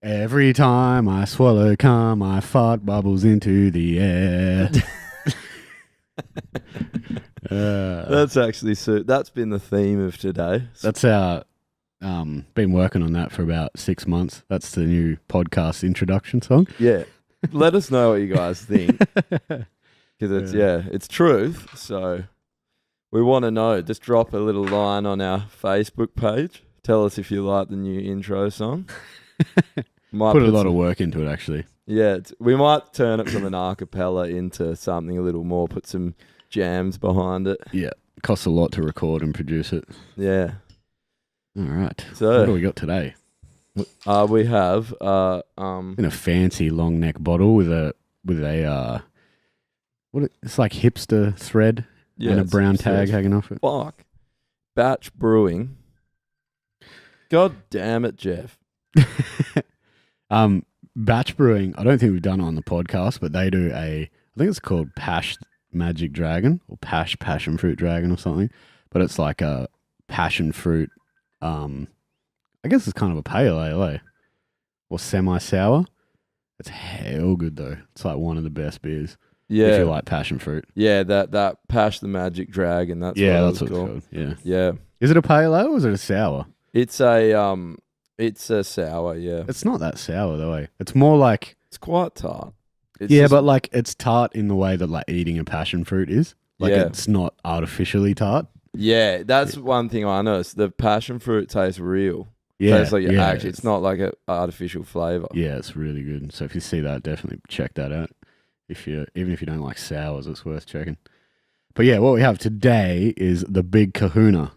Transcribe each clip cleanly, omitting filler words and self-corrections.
Every time I swallow cum, my fart bubbles into the air. That's actually that's been the theme of today. That's our been working on that for about 6 months. That's the new podcast introduction song. Yeah. Let us know what you guys think. Because it's truth. So we want to know. Just drop a little line on our Facebook page. Tell us if you like the new intro song. Might put a lot of work into it, actually. Yeah, we might turn it from an a cappella into something a little more, put some jams behind it. Yeah, it costs a lot to record and produce it. Yeah. All right. So what do we got today? We have in a fancy long neck bottle with a it's like hipster thread and a brown tag hanging off it. Fuck. Batch Brewing. God damn it, Jeff. Batch Brewing, I don't think we've done it on the podcast, but they do I think it's called Pash Magic Dragon or Pash Passion Fruit Dragon or something. But it's like a passion fruit, I guess it's kind of a pale ale, eh? Or semi-sour. It's hell good though. It's like one of the best beers. Yeah. If you like passion fruit. Yeah, that Pash the Magic Dragon, that's what what it's called. Yeah. Yeah. Is it a pale ale or is it a sour? It's a sour, yeah. It's not that sour though, eh? It's more like It's quite tart. But like it's tart in the way that like eating a passion fruit is. Like it's not artificially tart. Yeah, that's one thing I noticed. The passion fruit tastes real. Yeah, tastes like actually. It's not like an artificial flavor. Yeah, it's really good. So if you see that, definitely check that out. Even if you don't like sours, it's worth checking. But yeah, what we have today is the Big Kahuna,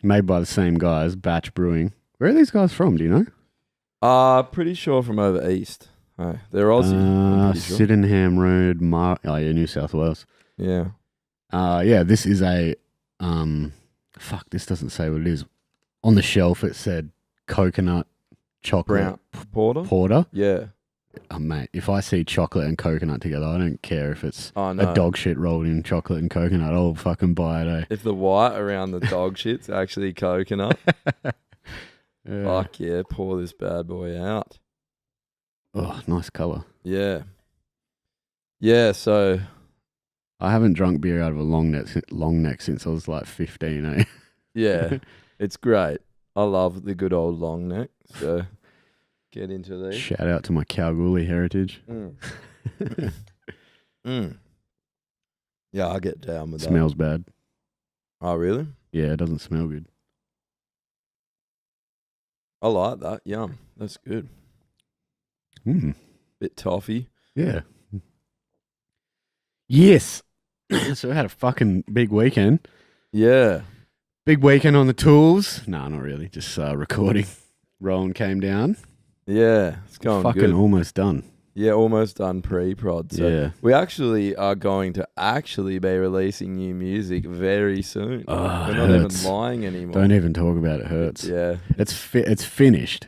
made by the same guys, Batch Brewing. Where are these guys from? Do you know? Pretty sure from over east. Oh, they're Aussie. I'm pretty sure. Sydenham Road, New South Wales. Yeah. This is a this doesn't say what it is. On the shelf it said coconut chocolate brown porter. Yeah. Oh, mate, if I see chocolate and coconut together, I don't care if it's a dog shit rolled in chocolate and coconut. I'll fucking buy it, eh? If the white around the dog shit's actually coconut, fuck yeah, pour this bad boy out. Oh, nice colour. Yeah. Yeah, so I haven't drunk beer out of a long neck since I was like 15, eh? Yeah, it's great. I love the good old long neck, so get into these. Shout out to my Kalgoorlie heritage. Yeah, I get down with that. Smells bad. Oh, really? Yeah, it doesn't smell good. I like that. Yum. That's good. Bit toffee. Yeah. Yes. So we had a fucking big weekend. Yeah. Big weekend on the tools. No, not really. Just recording. Rowan came down. Yeah, it's going fucking good. Almost done. Yeah, almost done pre-prod. So we actually are going to be releasing new music very soon. Oh, we're not even lying anymore. Don't even talk about it. Hurts. Yeah. It's finished.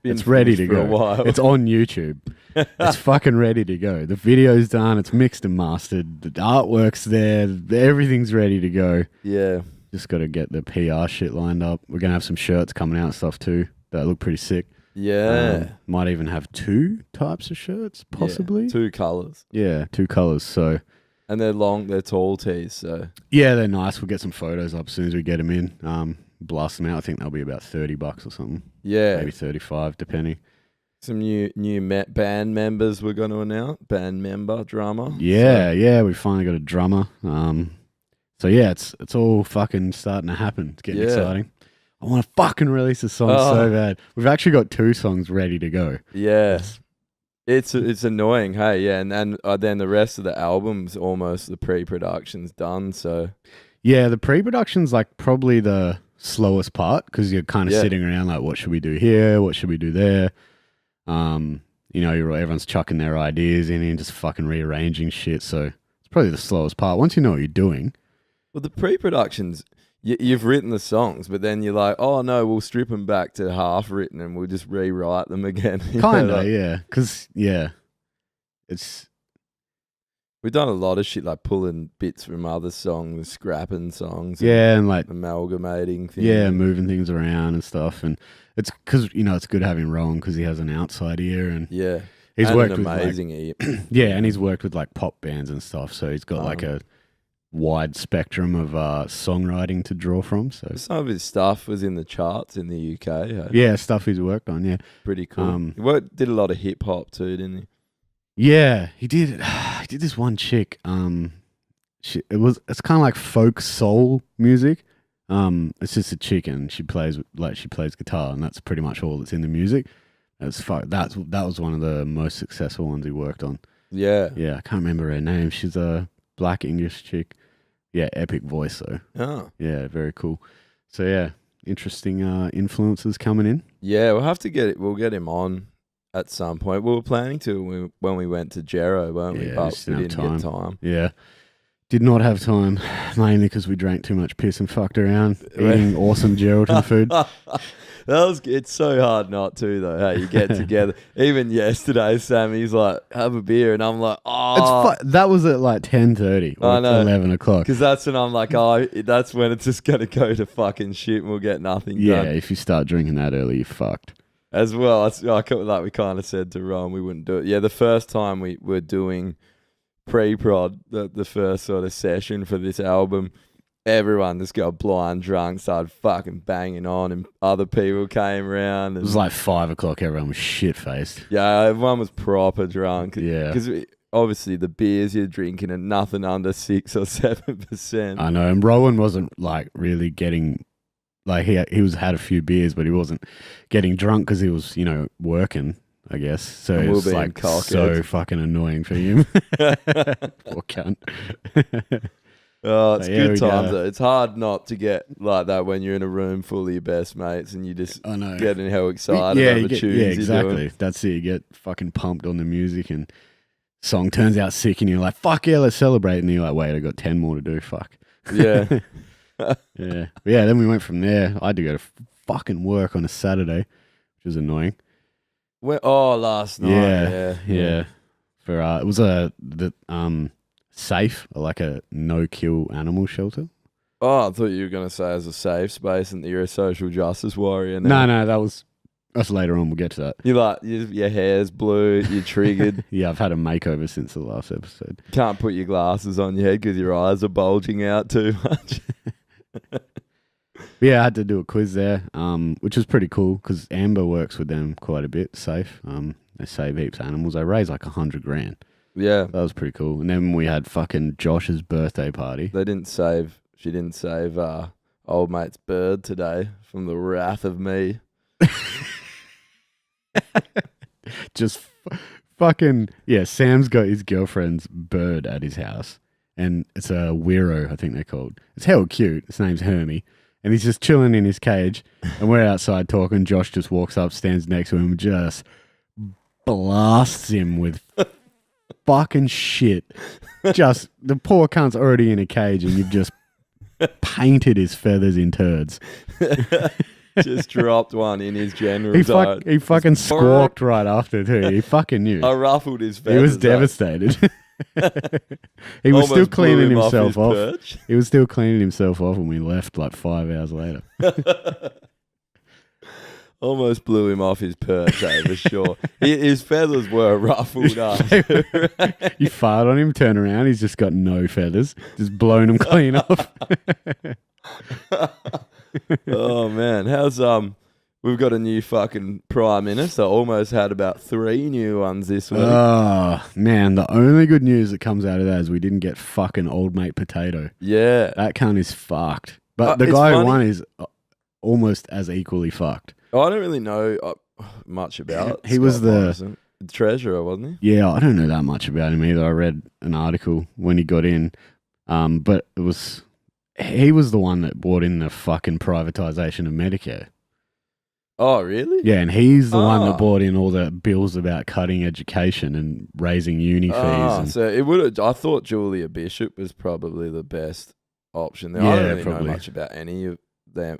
It's ready to go. A while. It's on YouTube. It's fucking ready to go. The video's done. It's mixed and mastered. The artwork's there. Everything's ready to go. Yeah. Just got to get the PR shit lined up. We're going to have some shirts coming out and stuff too that look pretty sick. Yeah. Might even have 2 types of shirts, possibly. Yeah, 2 colours. Yeah, 2 colours. So, and they're long, they're tall tees. So yeah, they're nice. We'll get some photos up as soon as we get them in. Blast them out. I think they'll be about $30 or something. Yeah, maybe 35, depending. Some new band members we're going to announce. Band member, drummer. Yeah, we finally got a drummer. So yeah, it's all fucking starting to happen. It's getting exciting. I want to fucking release a song so bad. We've actually got 2 songs ready to go. Yeah. It's annoying, hey, yeah, and then the rest of the album's almost the pre-production's done, so. Yeah, the pre-production's like probably the slowest part because you're kind of sitting around like, what should we do here? What should we do there? Everyone's chucking their ideas in and just fucking rearranging shit, so it's probably the slowest part. Once you know what you're doing. Well, the pre-production's, you've written the songs, but then you're like, oh no, we'll strip them back to half written and we'll just rewrite them again. Kind of, yeah. Because, it's... We've done a lot of shit like pulling bits from other songs, scrapping songs, Yeah, and like amalgamating things. yeah, moving things around and stuff. And it's because it's good having Ron because he has an outside ear and yeah. he's And worked an with amazing ear. yeah, and he's worked with like pop bands and stuff. So he's got like a wide spectrum of songwriting to draw from. So some of his stuff was in the charts in the UK. Hey? yeah, stuff he's worked on. Yeah, Pretty cool. He did a lot of hip hop too, didn't he? yeah, he did. He did this one chick. It's kind of like folk soul music. It's just a chick and she plays guitar, and that's pretty much all that's in the music. That was one of the most successful ones he worked on. Yeah. Yeah, I can't remember her name. She's a black English chick. Yeah, epic voice though. Oh. Yeah, very cool. So yeah, interesting influences coming in. Yeah, we'll get him on at some point. We were planning to when we went to Jero, weren't we? But we didn't get time. Yeah. Did not have time, mainly because we drank too much piss and fucked around eating awesome Geraldton food. It's so hard not to though. Hey, you get together. Even yesterday, Sammy's like, "Have a beer," and I'm like, "Oh." That was at like 10:30 or 11 o'clock. Because that's when I'm like, "Oh, that's when it's just gonna go to fucking shit, and we'll get nothing done." Yeah, if you start drinking that early, you're fucked. As well, like we kind of said to Ron, we wouldn't do it. Yeah, the first time we were doing pre-prod, the first sort of session for this album, everyone just got blind drunk, started fucking banging on, and other people came around. And, it was like 5 o'clock. Everyone was shit-faced. Yeah, everyone was proper drunk. Yeah. Because obviously the beers you're drinking are nothing under 6 or 7%. I know, and Rowan wasn't like really getting... Like he had a few beers, but he wasn't getting drunk because he was, working, I guess. So it was like so fucking annoying for him. Poor cunt. Oh, it's good times though. It's hard not to get like that when you're in a room full of your best mates and you just getting hell excited over tunes. Yeah, exactly. That's it. You get fucking pumped on the music and song turns out sick and you're like, fuck yeah, let's celebrate. And you're like, wait, I got 10 more to do. Fuck. Yeah. Yeah. Then we went from there. I had to go to fucking work on a Saturday, which was annoying. Last night. Yeah. For it was safe, like a no-kill animal shelter. Oh, I thought you were gonna say as a safe space and that you're a social justice warrior now. No, that's later on. We'll get to that. You like your hair's blue, you're triggered. Yeah, I've had a makeover since the last episode. Can't put your glasses on your head because your eyes are bulging out too much. Yeah, I had to do a quiz there, which was pretty cool because Amber works with them quite a bit. Safe, they save heaps of animals. They raise like $100,000. Yeah, that was pretty cool. And then we had fucking Josh's birthday party. She didn't save old mate's bird today from the wrath of me. Just fucking yeah. Sam's got his girlfriend's bird at his house. And it's a Wiro, I think they're called. It's hell cute. His name's Hermie. And he's just chilling in his cage. And we're outside talking. Josh just walks up, stands next to him, and just blasts him with fucking shit. Just, the poor cunt's already in a cage and you've just painted his feathers in turds. Just dropped one in his general zone. He fucking squawked right after too. He fucking knew. I ruffled his feathers. He was devastated. He was still cleaning himself off. He was still cleaning himself off when we left like 5 hours later. Almost blew him off his perch, for sure. His feathers were ruffled up. You fart on him, turn around, he's just got no feathers. Just blown them clean off. Oh man, how's we've got a new fucking Prime Minister. Almost had about 3 new ones this week. Oh man, the only good news that comes out of that is we didn't get fucking old mate Potato. Yeah. That cunt is fucked. But the guy who won is almost as equally fucked. I don't really know much about He was the treasurer, wasn't he? Yeah, I don't know that much about him either. I read an article when he got in. But he was the one that brought in the fucking privatisation of Medicare. Oh, really? Yeah, and he's the one that brought in all the bills about cutting education and raising uni fees. So it would. I thought Julia Bishop was probably the best option there. Yeah, I don't really probably know much about any of them.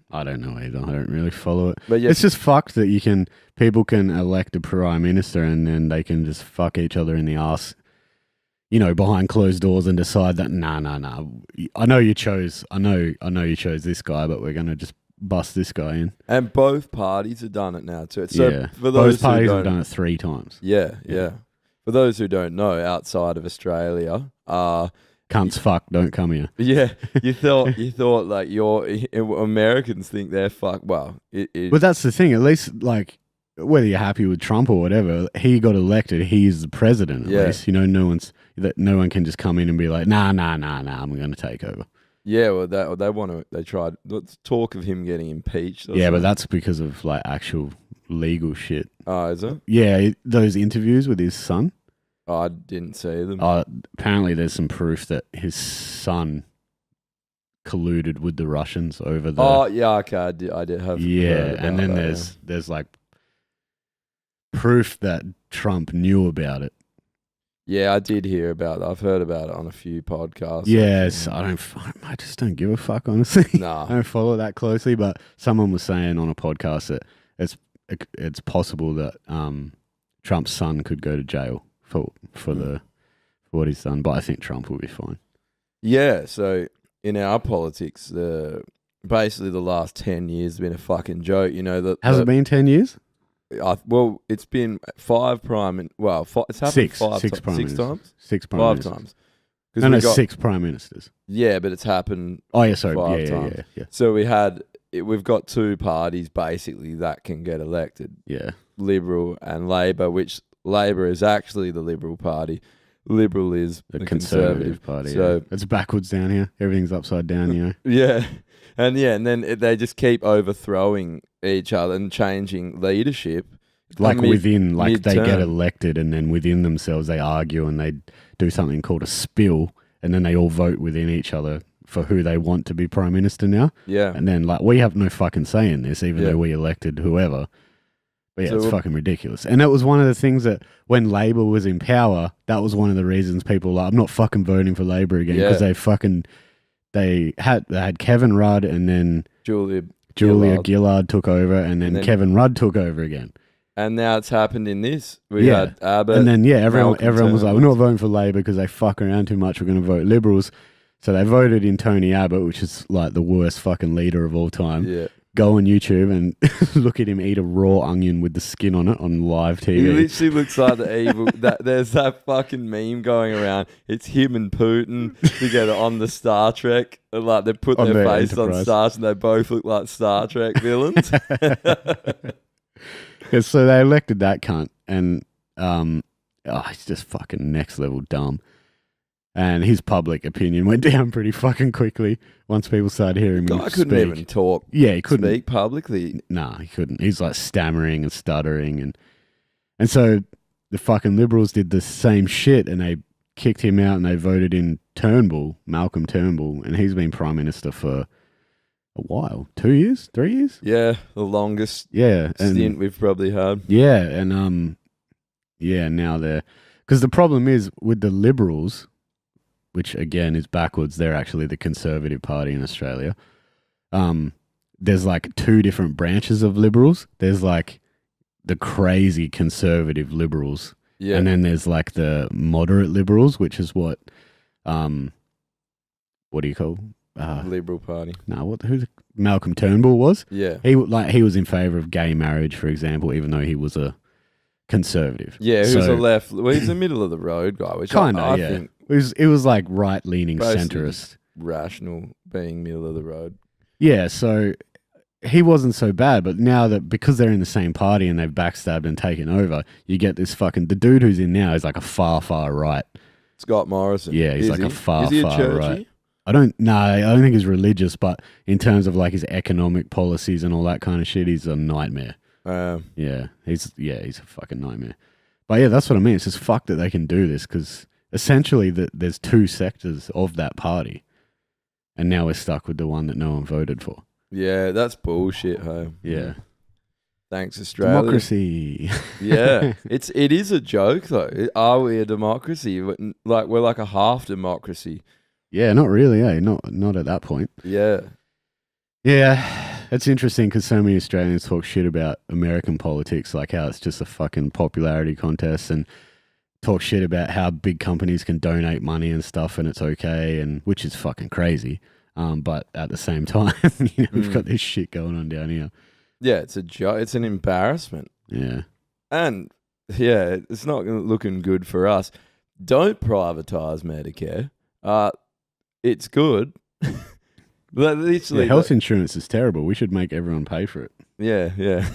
I don't know either. I don't really follow it. But yeah, it's just fucked that people can elect a prime minister and then they can just fuck each other in the ass behind closed doors and decide that nah. I know you chose this guy, but we're gonna just bust this guy in. And both parties have done it now too. So Yeah, for those both parties who have don't, done it 3 times. yeah. For those who don't know, outside of Australia, Cunts, fuck, don't come here. yeah, you thought like Americans think they're fuck. Well, But that's the thing. At least, like, whether you're happy with Trump or whatever, he got elected. He's the president. At least, no one can just come in and be like, nah. I'm going to take over. Yeah, well, they tried. Let's talk of him getting impeached. Yeah, but that's because of like actual legal shit. Oh, is it? Yeah, those interviews with his son. Oh, I didn't see them. Apparently, there's some proof that his son colluded with the Russians over the. Oh, yeah, okay, I did have. Yeah, and then there's like proof that Trump knew about it. Yeah, I did hear about it. I've heard about it on a few podcasts. Yes, I just don't give a fuck, honestly. Nah. I don't follow that closely, but someone was saying on a podcast that it's possible that Trump's son could go to jail for what he's done, but I think Trump will be fine. Yeah, so in our politics, basically the last 10 years has been a fucking joke. Has it been 10 years? Well, it's been 5 prime. It's happened six times. 6 prime times. No, 6 prime ministers. Yeah, but it's happened. Oh yeah, sorry. 5 times. Yeah. So we've got 2 parties basically that can get elected. Yeah, Liberal and Labor, which Labor is actually the Liberal Party. Liberal is the Conservative Party. So it's backwards down here. Everything's upside down, Yeah, and then they just keep overthrowing each other and changing leadership. Like they get elected, and then within themselves they argue and they do something called a spill, and then they all vote within each other for who they want to be prime minister now. Yeah, and then like we have no fucking say in this, even though we elected whoever. But yeah, it's fucking ridiculous. And that was one of the things that when Labor was in power, that was one of the reasons people were like, I'm not fucking voting for Labor again, because they had Kevin Rudd, and then Julia Gillard took over, and then Kevin Rudd took over again. And now it's happened in this. We had Abbott. And then everyone was like, we're not voting for Labor because they fuck around too much. We're going to vote Liberals. So they voted in Tony Abbott, which is like the worst fucking leader of all time. Yeah. Go on YouTube and look at him eat a raw onion with the skin on it on live TV. He literally looks like the evil. There's that fucking meme going around. It's him and Putin together on the Star Trek. Like they put their face on stars, and they both look like Star Trek villains. Yeah, so they elected that cunt, and he's just fucking next level dumb. And his public opinion went down pretty fucking quickly once people started hearing him speak. I couldn't even talk. Yeah, he couldn't speak publicly. Nah, he couldn't. He's like stammering and stuttering, and so the fucking Liberals did the same shit, and they kicked him out, and they voted in Malcolm Turnbull, and he's been prime minister for a while, 2 years, 3 years. Yeah, the longest. Stint we've probably had. Yeah, and now they're because the problem is with the Liberals, which again is backwards. They're actually the Conservative Party in Australia. There's like 2 different branches of Liberals. There's like the crazy conservative Liberals, and then there's like the moderate Liberals, which is what do you call? Liberal Party. No, who Malcolm Turnbull was? Yeah, he was in favour of gay marriage, for example, even though he was a conservative. Yeah, he was a left. Well, he's a middle of the road guy, which I think it was like right leaning centrist, rational, being middle of the road. Yeah, so he wasn't so bad, but now that because they're in the same party and they've backstabbed and taken over, you get this fucking the dude who's in now is like a far right. Scott Morrison. Yeah, he's like a far right. I don't think he's religious, but in terms of like his economic policies and all that kind of shit, he's a nightmare. He's a fucking nightmare. But yeah, that's what I mean. It's just fucked that they can do this because essentially there's 2 sectors of that party, and now we're stuck with the one that no one voted for. Yeah, that's bullshit, hey. Yeah. Thanks, Australia. Democracy. Yeah, it is a joke though. Are we a democracy? Like we're like a half democracy. Yeah, not really, not at that point. Yeah. Yeah, it's interesting because so many Australians talk shit about American politics, like how it's just a fucking popularity contest, and talk shit about how big companies can donate money and stuff, and it's okay, and which is fucking crazy. But at the same time, we've got this shit going on down here. Yeah, it's a joke. It's an embarrassment. Yeah. And yeah, it's not looking good for us. Don't privatize Medicare. It's good. Literally, health insurance is terrible. We should make everyone pay for it. Yeah.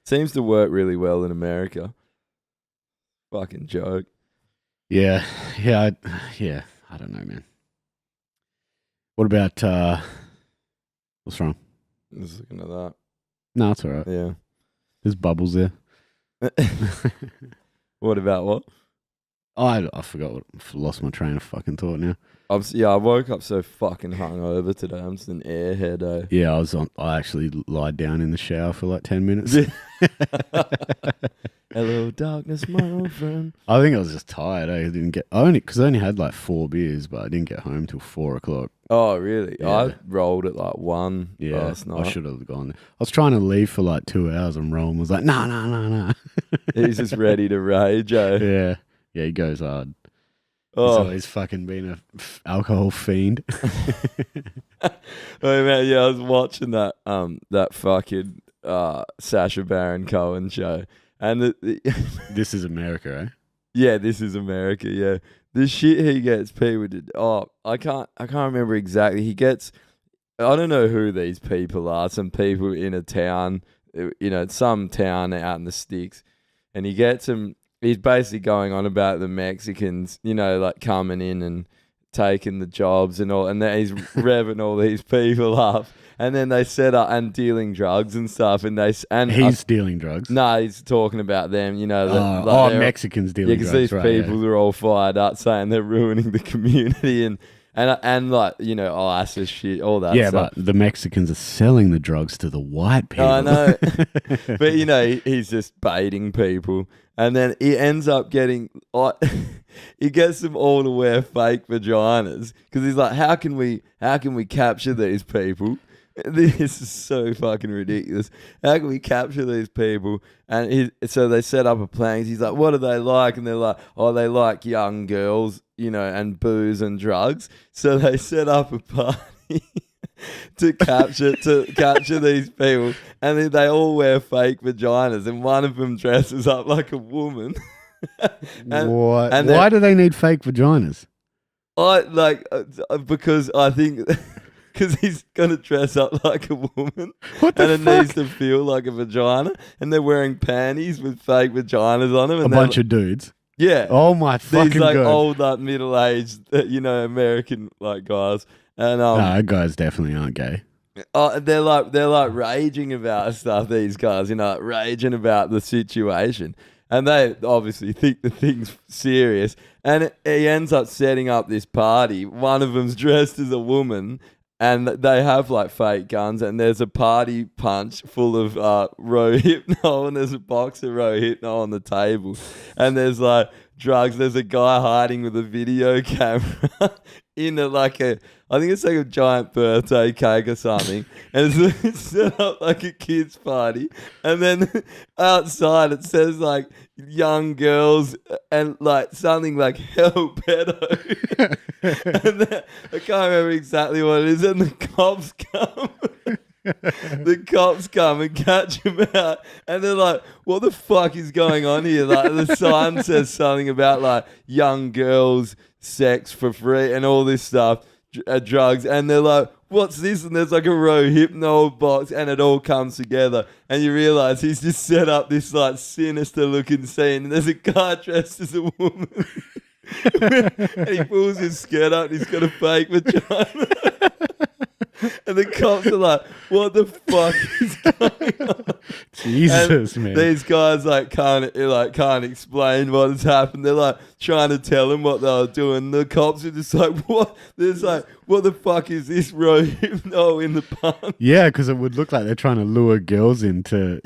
Seems to work really well in America. Fucking joke. Yeah. I don't know, man. What about what's wrong? Just looking at that. No, it's all right. Yeah. There's bubbles there. What about what? I forgot. Lost my train of fucking thought now. I woke up so fucking hungover today. I'm just an airhead. Yeah, I actually lied down in the shower for like 10 minutes. Hello, darkness, my old friend. I think I was just tired. I only had like 4 beers, but I didn't get home till 4 o'clock. Oh, really? Yeah. I rolled at like 1 last night. I should have gone. I was trying to leave for like 2 hours, and Rowan was like, no. He's just ready to rage, Yeah, he goes hard. He's always fucking been a alcohol fiend. Oh man, yeah, I was watching that fucking Sacha Baron Cohen show, and This is America, eh? Yeah, this is America. Yeah, the shit he gets people to. I can't remember exactly. He gets. I don't know who these people are. Some people in a town, some town out in the sticks, and he gets them. He's basically going on about the Mexicans, like coming in and taking the jobs and all, and then he's revving all these people up, and then they set up and dealing drugs and stuff, and he's dealing drugs. No, he's talking about them, Mexicans dealing drugs. Because these people are all fired up, saying they're ruining the community and ISIS shit, all that. Yeah, stuff. but the Mexicans are selling the drugs to the white people. I know, but he's just baiting people. And then he ends up getting, he gets them all to wear fake vaginas because he's like, how can we capture these people? This is so fucking ridiculous. How can we capture these people? And so they set up a plan. He's like, what do they like? And they're like, they like young girls, and booze and drugs. So they set up a party to capture these people, and then they all wear fake vaginas, and one of them dresses up like a woman. What? And why do they need fake vaginas? Because I think because he's gonna dress up like a woman, what the and fuck? It needs to feel like a vagina, and they're wearing panties with fake vaginas on them. And a bunch of dudes. Yeah. Oh my fucking these god. Old, middle-aged, American guys. And no, guys definitely aren't gay. They're like raging about stuff. These guys, raging about the situation, and they obviously think the thing's serious. And he ends up setting up this party. One of them's dressed as a woman, and they have like fake guns. And there's a party punch full of Rohypnol, and there's a box of Rohypnol on the table, and there's like drugs. There's a guy hiding with a video camera in I think it's like a giant birthday cake or something, and it's set up like a kid's party, and then outside it says like young girls and like something like hell pedo. And then, I can't remember exactly what it is, and the cops come. The cops come and catch him out, and they're like, what the fuck is going on here? Like the sign says something about like young girls, sex for free, and all this stuff. Drugs, and they're like, what's this? And there's like a Rohypnol box, and it all comes together, and you realize he's just set up this like sinister looking scene, and there's a guy dressed as a woman and he pulls his skirt up and he's got a fake vagina. And the cops are like, what the fuck is going on? Jesus, man. These guys can't explain what has happened. They're like trying to tell him what they were doing. The cops are just like, what? There's like, what the fuck is this Rohypnol in the pump? Yeah, because it would look like they're trying to lure girls into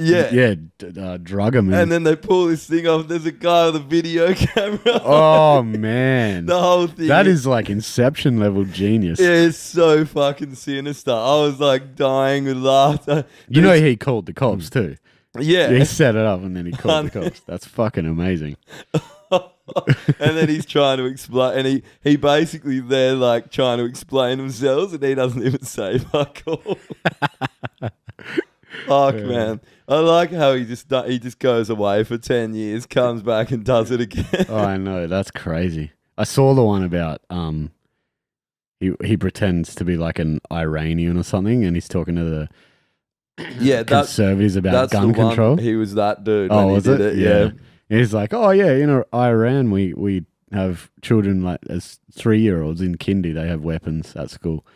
drug them. And then they pull this thing off. There's a guy with a video camera. Oh man, the whole thing. That is like Inception level genius. Yeah, it's so fucking sinister. I was like dying with laughter. He called the cops too. Yeah, he set it up and then he called the cops. That's fucking amazing. And then he's trying to explain, and he basically they're like trying to explain themselves, and he doesn't even say fuck all. Fuck, man. I like how he just goes away for 10 years, comes back and does it again. Oh, I know. That's crazy. I saw the one about he pretends to be like an Iranian or something, and he's talking to the conservatives about gun control. He was that dude Oh, when he did it. Yeah. He's like, oh yeah, Iran, we have children like as 3-year-olds in kindy, they have weapons at school.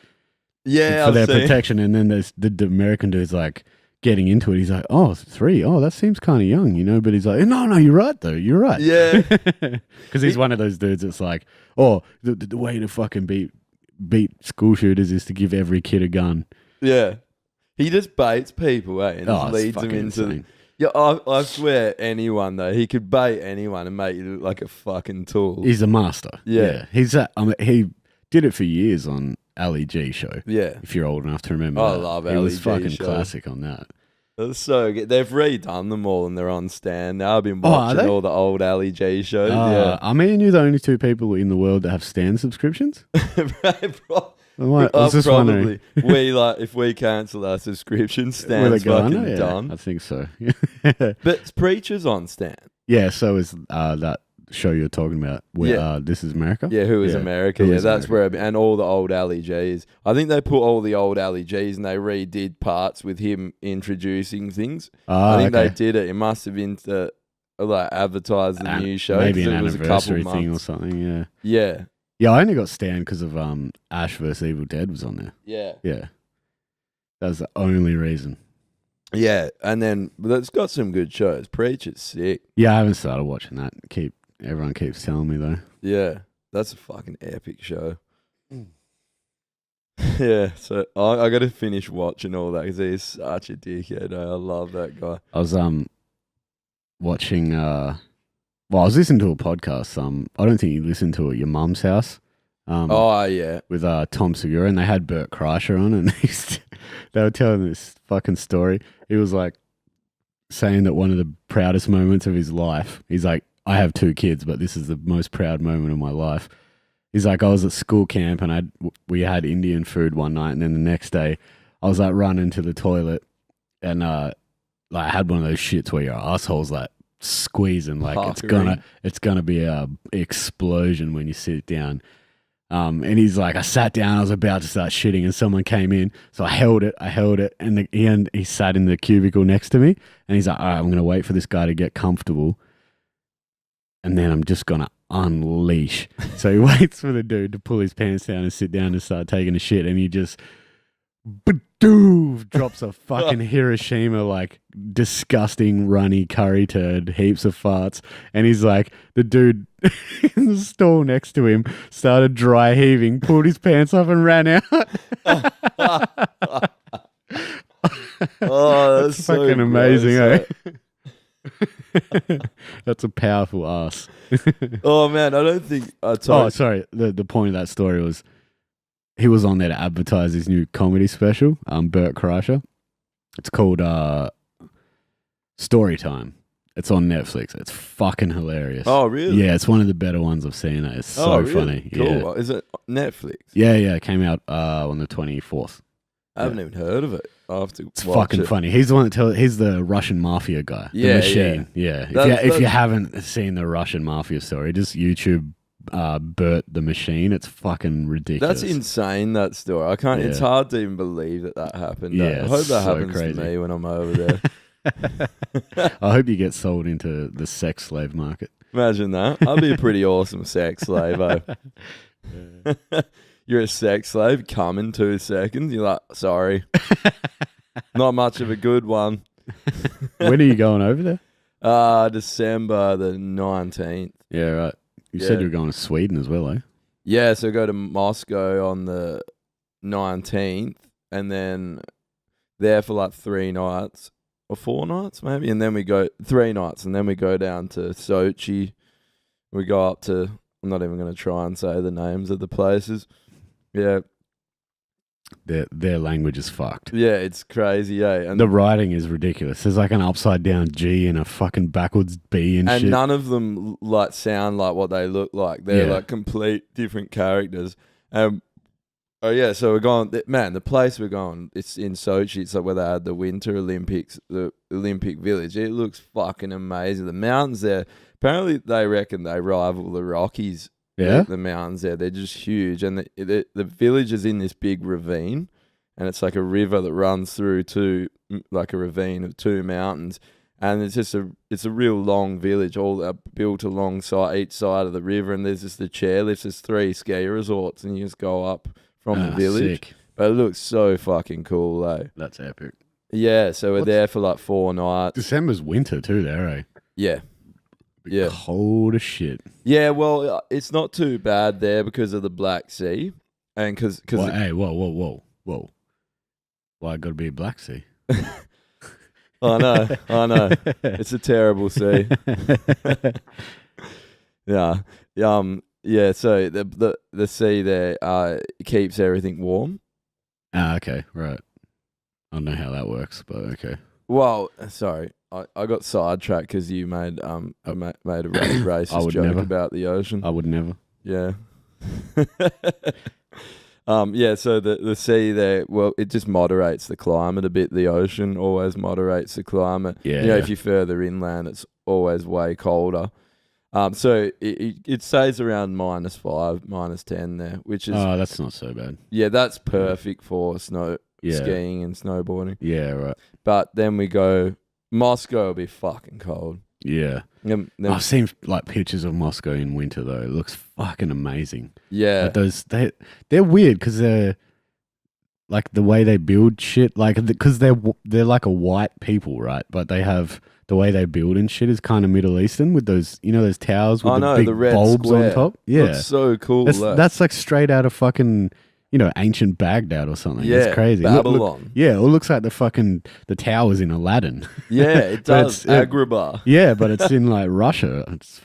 Yeah, for their protection. And then there's the American dude's like getting into it. He's like, oh, 3. Oh, that seems kind of young, But he's like, no, you're right though. You're right. Yeah, because he's one of those dudes that's like, oh, the way to fucking beat school shooters is to give every kid a gun. Yeah. He just baits people, and just leads them into... insane. Yeah, I swear anyone, though, he could bait anyone and make you look like a fucking tool. He's a master. Yeah. He's he did it for years on Ali G show. Yeah. If you're old enough to remember I that. love He Ali was G fucking show. classic on that. That's so good. They've redone them all and they're on stand now. I've been watching all the old Ali G shows. Yeah. Are me and you the only 2 people in the world that have stand subscriptions? I was just wondering. If we cancel our subscription, Stan's fucking done. I think so. But Preacher's on Stan. Yeah, so is that show you're talking about where This Is America? Yeah, Who is America? Who Yeah, is that's America? where and all the old Ali Gs. I think they put all the old Ali Gs and they redid parts with him introducing things. I think they did it. It must have been to advertise the new show. Maybe an it was anniversary a couple thing months. or something, yeah. Yeah. Yeah, I only got Stan because of Ash vs. Evil Dead was on there. Yeah. Yeah. That was the only reason. Yeah, and then it's got some good shows. Preacher's sick. Yeah, I haven't started watching that. Everyone keeps telling me though. Yeah, that's a fucking epic show. Yeah, so I got to finish watching all that because he's such a dickhead. I love that guy. I was watching I was listening to a podcast. I don't think you listened to it. Your mum's house. Yeah, with Tom Segura, and they had Bert Kreischer on, and they were telling this fucking story. He was like saying that one of the proudest moments of his life. He's like, I have 2 kids, but this is the most proud moment of my life. He's like, I was at school camp and we had Indian food one night, and then the next day I was like running to the toilet, and I had one of those shits where your asshole's like squeezing, like it's gonna be a explosion when you sit down. And he's like, I sat down, I was about to start shitting, and someone came in, so I held it, and he sat in the cubicle next to me, and he's like, all right, I'm gonna wait for this guy to get comfortable, and then I'm just gonna unleash. So he waits for the dude to pull his pants down and sit down and start taking a shit, and he just drops a fucking Hiroshima, like disgusting runny curry turd, heaps of farts, and he's like, the dude in the stall next to him started dry heaving, pulled his pants off and ran out. Oh, that's so fucking amazing, gross, eh? That's a powerful ass. Oh man, I don't think sorry. The point of that story was he was on there to advertise his new comedy special, Bert Kreischer. It's called Story Time. It's on Netflix. It's fucking hilarious. Oh, really? Yeah, it's one of the better ones I've seen. It's so funny. Cool. Yeah. Is it Netflix? Yeah, it came out on the 24th. I haven't even heard of it. I'll have to It's watch fucking it. funny. He's the one that he's the Russian mafia guy. Yeah, the machine. Yeah. If you haven't seen the Russian mafia story, just YouTube Bert the Machine. It's fucking ridiculous. That's insane, that story. I can't. It's hard to even believe that happened. Yeah, I hope that so happens crazy. to me when I'm over there. I hope you get sold into the sex slave market. Imagine that. I'd be a pretty awesome sex slave. You're a sex slave, come in 2 seconds. You're like, sorry. Not much of a good one. When are you going over there? December the 19th. Yeah, right. You said you were going to Sweden as well, eh? Yeah, so go to Moscow on the 19th and then there for like 3 nights or 4 nights maybe. And then we go 3 nights and then we go down to Sochi. We go up to, I'm not even going to try and say the names of the places. Yeah. Their language is fucked. Yeah, it's crazy, eh? And The writing is ridiculous. There's like an upside down G and a fucking backwards B and shit. none of them like sound like what they look like. They're Yeah. like complete different characters. Oh yeah, so we're going. Man, the place we're going, it's in Sochi. It's like where they had the Winter Olympics, the Olympic Village. It looks fucking amazing. The mountains there, apparently they reckon they rival the Rockies. Yeah? The mountains there, they're just huge, and the village is in this big ravine, and it's like a river that runs through like a ravine of two mountains, and it's a real long village, all built alongside each side of the river, and there's just the chairlifts. There's 3 ski resorts, and you just go up from the village. Sick. But it looks so fucking cool, though. That's epic. Yeah, so we're there for like 4 nights. December's winter too there, eh? Yeah. Be Yeah. cold as shit. Yeah, well, it's not too bad there because of the Black Sea. And because Hey, whoa. Why gotta be a Black Sea? I know. It's a terrible sea. Yeah. Yeah, so the sea there keeps everything warm. Okay, right. I don't know how that works, but okay. Well, sorry. I got sidetracked because you made a racist joke never. about the ocean. I would never. Yeah. Yeah, so the sea there, well, it just moderates the climate a bit. The ocean always moderates the climate. Yeah. You know, if you're further inland, it's always way colder. So it stays around -5, -10 there, which is Oh, that's not so bad. yeah, that's perfect for Yeah. skiing and snowboarding. Yeah, right. But then we go Moscow will be fucking cold. Yeah. Then- I've seen like pictures of Moscow in winter though. It looks fucking amazing. yeah, Like they're weird because they're like the way they build shit, like because they're like a white people, right? But they have the way they build and shit is kind of Middle Eastern with those, those towers with the big the red bulbs square. on top. Yeah, looks so cool. that's like straight out of fucking ancient Baghdad or something. yeah, It's crazy. Babylon. Yeah, it looks like the towers in Aladdin. Yeah, it But does. it's- Agrabah. Yeah, but it's in like Russia. It's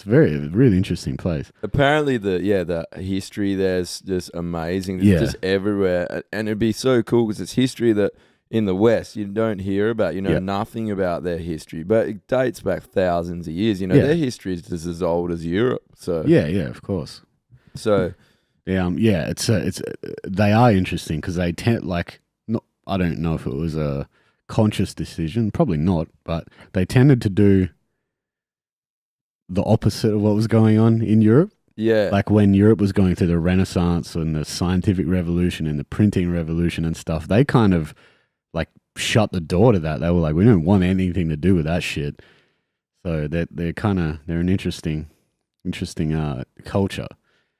really interesting place. Apparently, the history there's just amazing. It's Yeah. just everywhere, and it'd be so cool because it's history that in the West you don't hear about. You know Yeah. nothing about their history, but it dates back thousands of years. Yeah. Their history is just as old as Europe. So Yeah, of course. so Yeah, they are interesting because they tend not. I don't know if it was a conscious decision, probably not, but they tended to do the opposite of what was going on in Europe. yeah, Like when Europe was going through the Renaissance and the scientific revolution and the printing revolution and stuff, they kind of like shut the door to that. They were like, we don't want anything to do with that shit. So they're an interesting culture.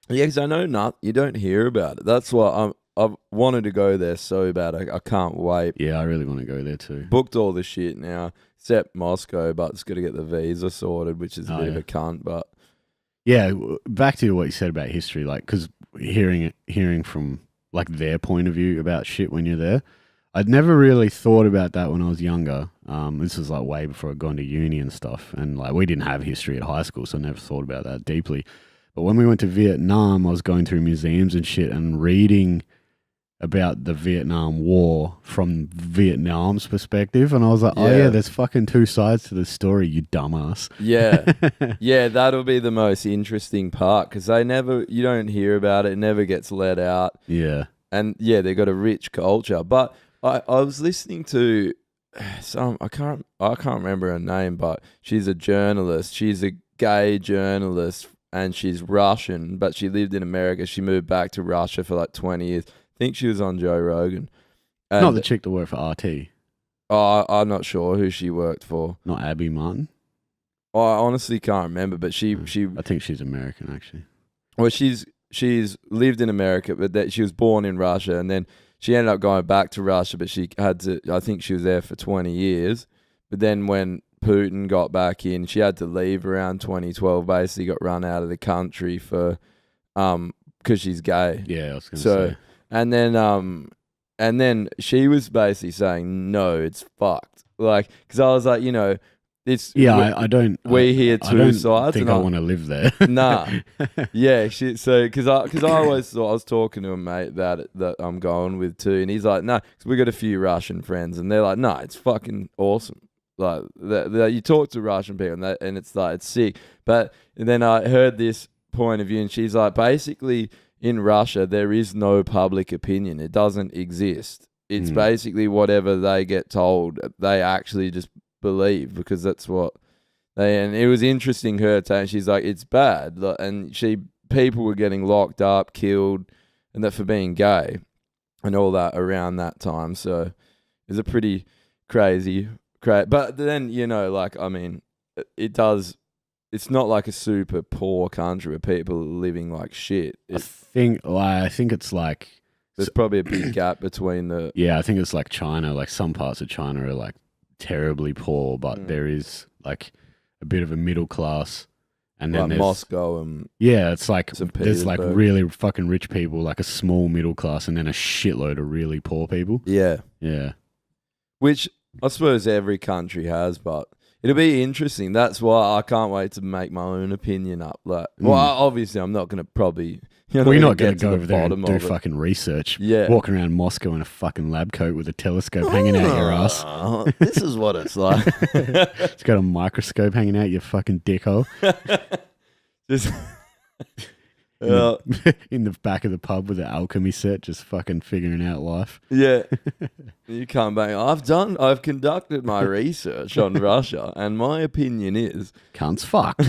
yeah. Because I know you don't hear about it. That's why I've wanted to go there so bad. I can't wait. Yeah, I really want to go there too. Booked all the shit now, except Moscow, but it's got to get the visa sorted, which is a bit of a cunt. But Yeah, back to what you said about history, like, because hearing from like their point of view about shit when you're there, I'd never really thought about that when I was younger. This was like way before I'd gone to uni and stuff, and like we didn't have history at high school, so I never thought about that deeply. But when we went to Vietnam, I was going through museums and shit and reading about the Vietnam War from Vietnam's perspective, and I was like, oh yeah, there's fucking 2 sides to this story, you dumbass. yeah, that'll be the most interesting part because you don't hear about it. It never gets let out. Yeah. And yeah, they got a rich culture. But I was listening to I can't remember her name, but she's a journalist. She's a gay journalist and she's Russian, but she lived in America. She moved back to Russia for like 20 years. I think she was on Joe Rogan. And Not the chick that worked for RT. I'm not sure who she worked for. Not Abby Martin. I honestly can't remember, but she I think she's American actually. well, she's lived in America, but that she was born in Russia, and then she ended up going back to Russia, but she had to. I think she was there for 20 years, but then when Putin got back in, she had to leave around 2012. Basically, got run out of the country for because she's gay. Yeah, I was going to say. And then she was basically saying, no, it's fucked. Like, because I was like, it's I don't. we hear I two don't sides. think and I want to live there. Nah, yeah, shit. So because I always thought I was talking to a mate that I'm going with too, and he's like, no, because we got a few Russian friends, and they're like, no, it's fucking awesome. Like you talk to Russian people, and it's like it's sick. But then I heard this point of view, and she's like, basically in Russia there is no public opinion; it doesn't exist. It's basically whatever they get told, they actually just believe because that's what. And it was interesting her saying she's like it's bad, and people were getting locked up, killed, and that for being gay, and all that around that time. So it was a pretty crazy. But then like I mean, it does. It's not like a super poor country where people are living like shit. I think it's like there's probably a big gap between the. Yeah, I think it's like China. Like some parts of China are like terribly poor, but there is like a bit of a middle class, and then like there's Moscow and it's like St. there's like Petersburg. really fucking rich people, like a small middle class, and then a shitload of really poor people. Yeah, which I suppose every country has, but it'll be interesting. That's why I can't wait to make my own opinion up. Like, well, obviously I'm not going to probably. We're not going to go over there and do it. fucking research. Yeah. Walking around Moscow in a fucking lab coat with a telescope hanging out your ass. This is what it's like. It's got a microscope hanging out your fucking dickhole. Just in the back of the pub with an alchemy set, just fucking figuring out life. Yeah. You come back. I've conducted my research on Russia, and my opinion is cunt's fucked.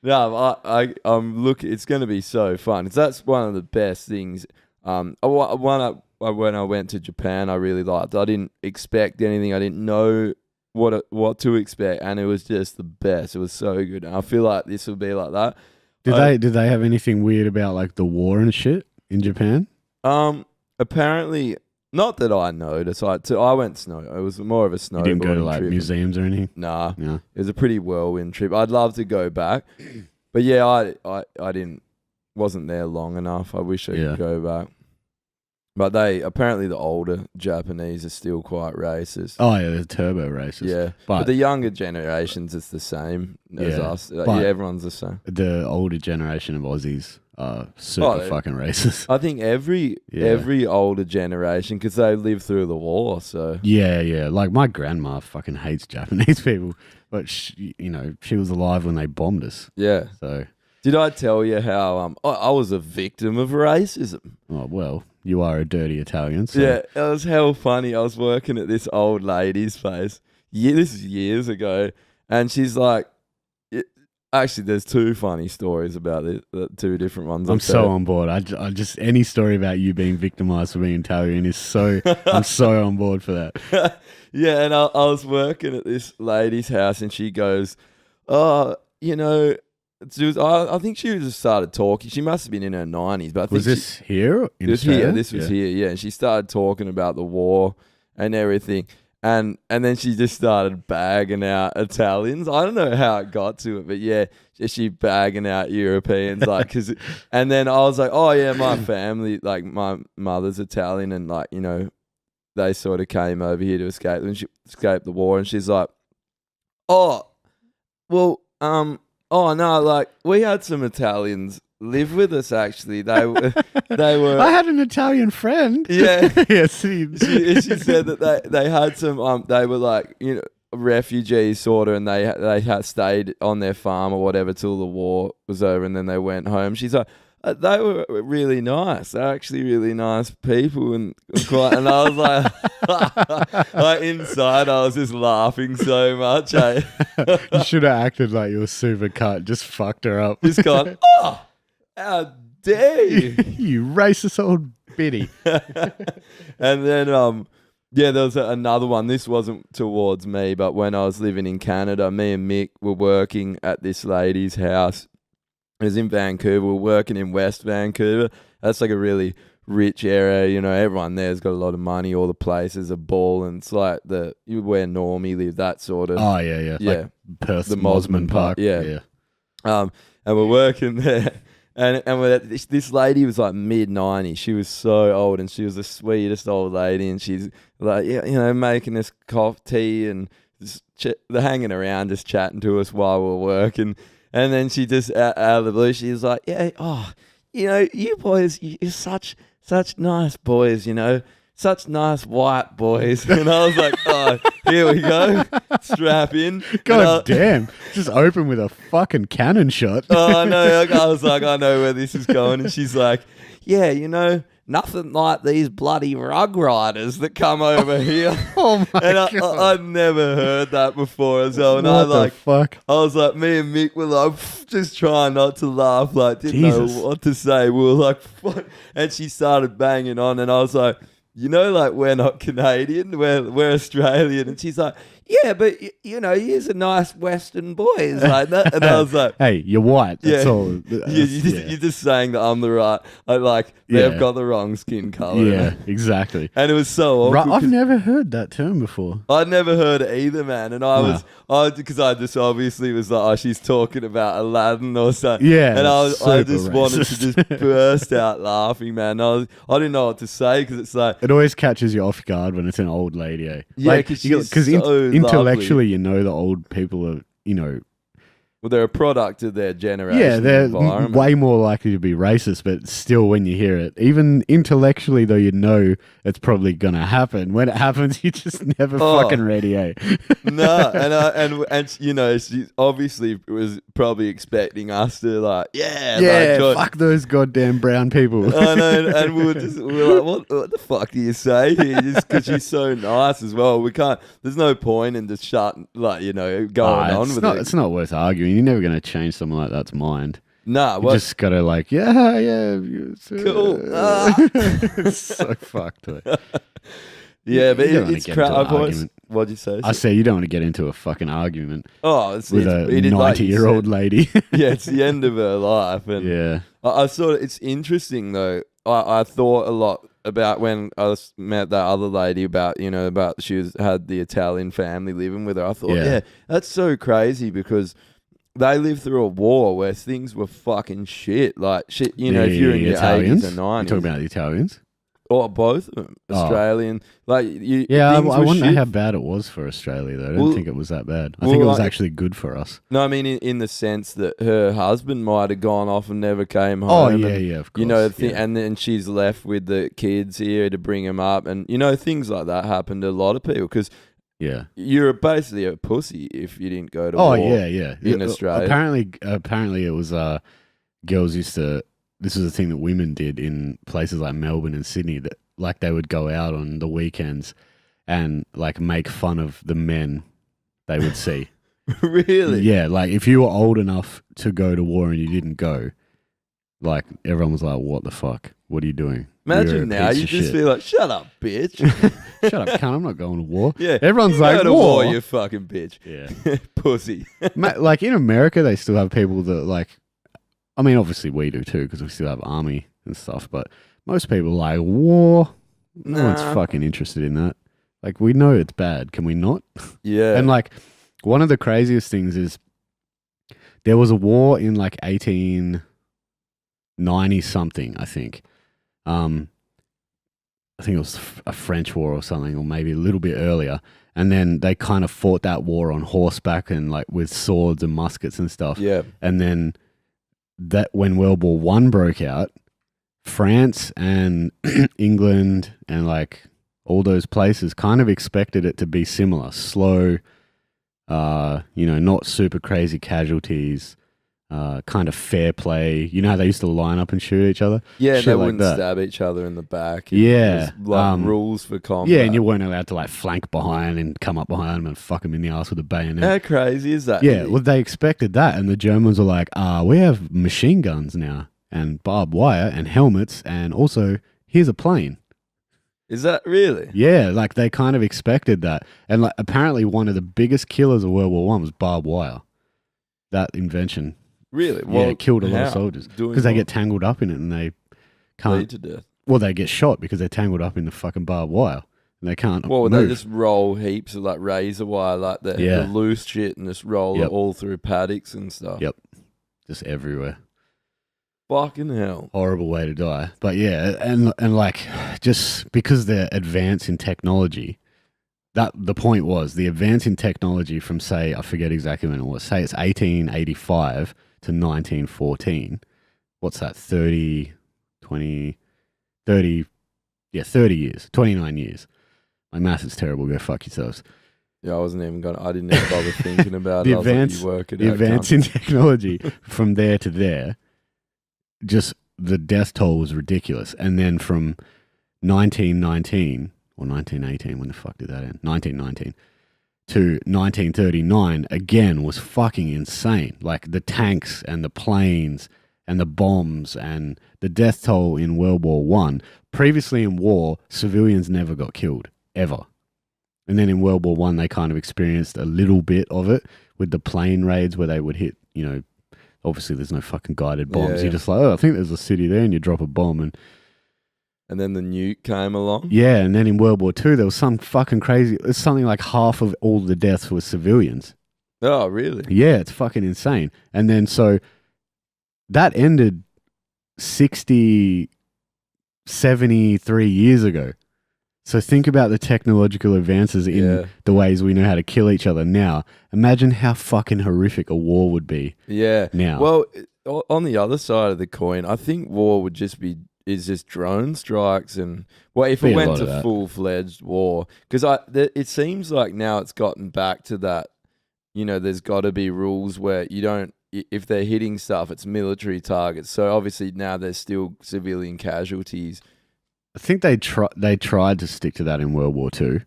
No, I'm look. It's going to be so fun. That's one of the best things. When I went to Japan, I really liked. I didn't expect anything. I didn't know what to expect, and it was just the best. It was so good, and I feel like this will be like that. Did they have anything weird about like the war and shit in Japan? Apparently. Not that I noticed. I went snow. It was more of a snowboarding trip. You didn't go to like museums or anything? Nah. It was a pretty whirlwind trip. I'd love to go back, but yeah, I wasn't there long enough. I wish I could go back. But apparently the older Japanese are still quite racist. Oh yeah, they're turbo racist. Yeah, but the younger generations, it's the same as us. Everyone's the same. The older generation of Aussies are super fucking racist. I think every older generation, because they lived through the war. So yeah. Like my grandma fucking hates Japanese people, but she was alive when they bombed us. Yeah. So did I tell you how I was a victim of racism? Oh well. You are a dirty Italian. So. Yeah, it was hell funny. I was working at this old lady's place. Yeah, this is years ago. And she's like, actually, there's two funny stories about it, two different ones. I'm so on board. I just, any story about you being victimized for being Italian is so, I'm so on board for that. Yeah, and I was working at this lady's house and she goes, oh, I think she just started talking. She must have been in her 90s. But I think was this here? This was here, yeah. And she started talking about the war and everything. And then she just started bagging out Italians. I don't know how it got to it, but yeah, she bagging out Europeans. And then I was like, oh yeah, my family, like my mother's Italian, and like, they sort of came over here to escape the war. And she's like, oh, well, oh no, like we had some Italians live with us actually. They were I had an Italian friend. Yeah. Yes. She said that they had some they were like, refugees sort of, and they had stayed on their farm or whatever till the war was over, and then they went home. She's like, they were really nice. They're actually really nice people, and I was like, inside, I was just laughing so much. You should have acted like you were super cut. Just fucked her up. Just gone, oh, how dare you? You racist old biddy. And then, there was another one. This wasn't towards me, but when I was living in Canada, me and Mick were working at this lady's house. It was in Vancouver. We're working in West Vancouver. That's like a really rich area. Everyone there's got a lot of money. All the places are ball, and it's like where Normie live, that sort of. Oh yeah. Like Perth, the Mosman Park. Yeah. And we're working there, and this lady was like mid-90s. She was so old, and she was the sweetest old lady, and she's like, making us tea and they're hanging around, just chatting to us while we're working. And then she just out of the blue, she's like, "Yeah, oh, you boys, you're such nice boys, such nice white boys." And I was like, "Oh, here we go, strap in." God damn, just open with a fucking cannon shot. Oh no! I was like, I know where this is going. And she's like, "Yeah, nothing like these bloody rug riders that come over here." Oh my And god! I'd never heard that before as well. And What the fuck? I was like, me and Mick were like, just trying not to laugh, like didn't Jesus. know what to say. We were like, "What?" And she started banging on, and I was like, like we're not Canadian, we're Australian. And she's like, "Yeah, but you're a nice Western boys like that." And I was like, "Hey, you're white. That's yeah. all." You're just saying that I'm the right. They've got the wrong skin color. Yeah, exactly. And it was so awkward. I've never heard that term before. I'd never heard it either, man. And because I just obviously was like, "Oh, she's talking about Aladdin or something." Yeah, and I super just wanted to racist. just burst out laughing, man. I didn't know what to say because it's like, It always catches you off guard when it's an old lady, eh? yeah, Like, because she's intellectually, lovely. the old people are, Well, they're a product of their generation. yeah, they're environment. way more likely to be racist, but still, when you hear it, even intellectually, though, it's probably gonna happen. When it happens, you just never fucking ready, eh? No, and she obviously was probably expecting us to Fuck those goddamn brown people. I know, and we were like, what the fuck do you say here? Just because she's so nice as well. We can't. There's no point in just going on with it. It's not worth arguing. You're never gonna change someone like that's mind. Nah, You just gotta yeah. Cool. It's so fucked. Yeah, but You don't wanna it's get into an crap. argument. What'd you say? I say you don't want to get into a fucking argument with a it is like you 90-year-old said. lady. Yeah, it's the end of her life, and Yeah. I sort of. It's interesting though. I thought a lot about when I met that other lady about had the Italian family living with her. I thought, yeah, that's so crazy because they lived through a war where things were fucking shit. Like shit, if you're in your 80s and 90s. You're talking about the Italians? Or both of them. Australian. I wonder how bad it was for Australia, though. I don't think it was that bad. I think it was actually good for us. No, I mean, in the sense that her husband might have gone off and never came home. Oh, yeah, of course. And then she's left with the kids here to bring them up. And, things like that happen to a lot of people because you're basically a pussy if you didn't go to war in Australia. Apparently it was girls used to... This is a thing that women did in places like Melbourne and Sydney, that they would go out on the weekends and make fun of the men they would see. Really? Yeah, if you were old enough to go to war and you didn't go, everyone was like, "What the fuck? What are you doing?" Imagine now you just feel like, "Shut up, bitch." Shut up, cunt, I'm not going to war. Yeah, everyone's you like, go to war, you fucking bitch. Yeah. Pussy. In America, they still have people that I mean, obviously we do too because we still have army and stuff, but most people war. No one's fucking interested in that. We know it's bad. Can we not? Yeah. And one of the craziest things is there was a war in 1890 something, I think. I think it was a French war or something, or maybe a little bit earlier. And then they kind of fought that war on horseback and with swords and muskets and stuff. Yeah. And then that when World War One broke out, France and England and all those places kind of expected it to be similar, slow, not super crazy casualties, kind of fair play. How they used to line up and shoot each other? Yeah, Shit they like wouldn't that. stab each other in the back. Yeah. There's, rules for combat. Yeah, and you weren't allowed to flank behind and come up behind them and fuck them in the ass with a bayonet. How crazy is that? Yeah, well, they expected that, and the Germans were like, we have machine guns now, and barbed wire, and helmets, and also, here's a plane. Is that really? Yeah, they kind of expected that. And apparently one of the biggest killers of World War One was barbed wire. That invention. Really? Well, it killed a lot of soldiers. Because they get tangled up in it and they can't... Bleed to death. Well, they get shot because they're tangled up in the fucking barbed wire. And they can't would move. they just roll heaps of razor wire, the loose shit, and just roll it all through paddocks and stuff? Yep. Just everywhere. Fucking hell. Horrible way to die. But yeah, and just because they're advanced in technology, that the point was the advance in technology from, say, I forget exactly when it was, say it's 1885 to 1914. What's that? 30, 20, 30, yeah, 30 years, 29 years. My math is terrible. Go fuck yourselves. Yeah, I didn't even bother thinking about The it. advance, the advance in technology from there to there, just the death toll was ridiculous. And then from 1919 or 1918, when the fuck did that end? 1919 to 1939 again was fucking insane. Like the tanks and the planes and the bombs and the death toll in World War One. Previously in war, civilians never got killed, ever. And then in World War One, they kind of experienced a little bit of it with the plane raids where they would hit, obviously there's no fucking guided bombs. Yeah. You're just like, oh, I think there's a city there, and you drop a bomb. And then the nuke came along. Yeah, and then in World War Two, there was some fucking crazy, it's something like half of all the deaths were civilians. Oh, really? Yeah, it's fucking insane. And then so that ended 60, 73 years ago. So think about the technological advances in the ways we know how to kill each other now. Imagine how fucking horrific a war would be. Yeah. Now. Well, on the other side of the coin, I think war would just drone strikes and if it went to full-fledged war, because it seems like now it's gotten back to that. There's got to be rules where you don't. If they're hitting stuff, it's military targets. So obviously now there's still civilian casualties. I think they tried to stick to that in World War II.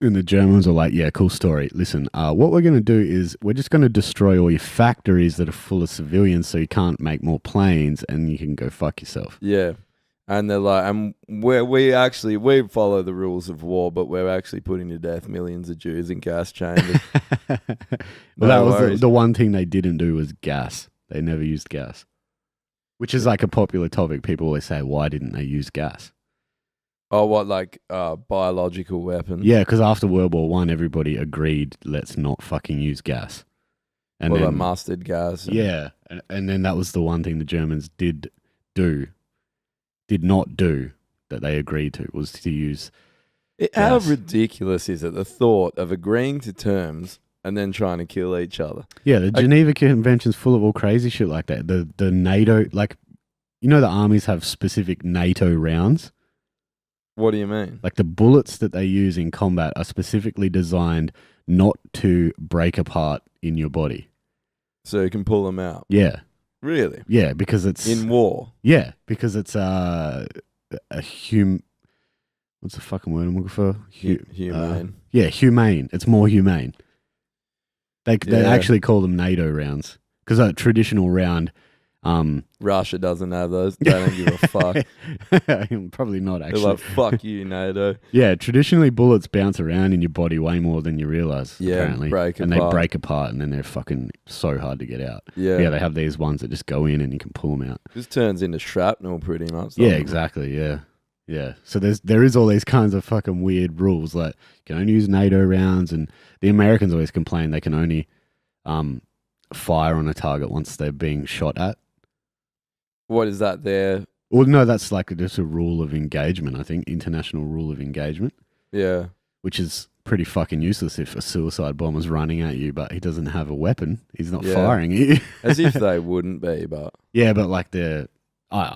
And the Germans are like, yeah, cool story. Listen, what we're going to do is we're just going to destroy all your factories that are full of civilians so you can't make more planes and you can go fuck yourself. Yeah. And they're like, and we follow the rules of war, but we're actually putting to death millions of Jews in gas chambers. Well, that was the one thing they didn't do was gas. They never used gas. Which is like a popular topic. People always say, why didn't they use gas? Oh, what, like biological weapons? Yeah, because after World War One, everybody agreed, let's not fucking use gas. And then, like mustard gas. Yeah, and then that was the one thing the Germans did not do that they agreed to, was to use How ridiculous is it, the thought of agreeing to terms and then trying to kill each other? Yeah, the Geneva Convention's full of all crazy shit like that. The NATO, like, the armies have specific NATO rounds. What do you mean? Like the bullets that they use in combat are specifically designed not to break apart in your body. So you can pull them out? Yeah. Really? Yeah, because it's... In war? Yeah, because it's what's the fucking word I'm looking for? Humane. Yeah, humane. It's more humane. They actually call them NATO rounds. Because a traditional round... Russia doesn't have those. They don't give a fuck. Probably not, actually. They're like, fuck you, NATO. Yeah, traditionally bullets bounce around in your body way more than you realise, apparently. They break apart and then they're fucking so hard to get out. Yeah, they have these ones that just go in and you can pull them out. This turns into shrapnel pretty much. Yeah, exactly, yeah. Yeah, so there is all these kinds of fucking weird rules. Like, you can only use NATO rounds, and the Americans always complain they can only fire on a target once they're being shot at. What is that there? Well, no, that's like just a rule of engagement, I think. International rule of engagement. Yeah. Which is pretty fucking useless if a suicide bomber's running at you, but he doesn't have a weapon. He's not firing at you. As if they wouldn't be, but... Yeah, but like I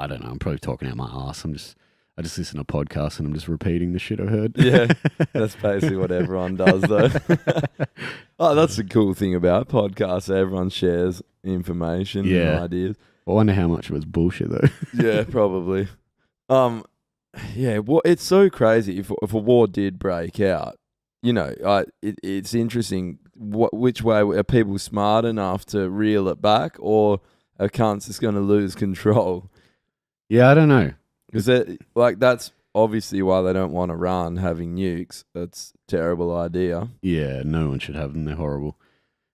don't know, I'm probably talking out my ass. I just listen to podcasts and I'm just repeating the shit I heard. Yeah, that's basically what everyone does, though. Oh, that's the cool thing about podcasts. Everyone shares information and ideas. I wonder how much of it's bullshit, though. Yeah, probably. Yeah, it's so crazy. If a war did break out, it's interesting. Which way are people smart enough to reel it back, or are cunts just going to lose control? Yeah, I don't know. Because that's obviously why they don't want to run having nukes. That's a terrible idea. Yeah, no one should have them. They're horrible.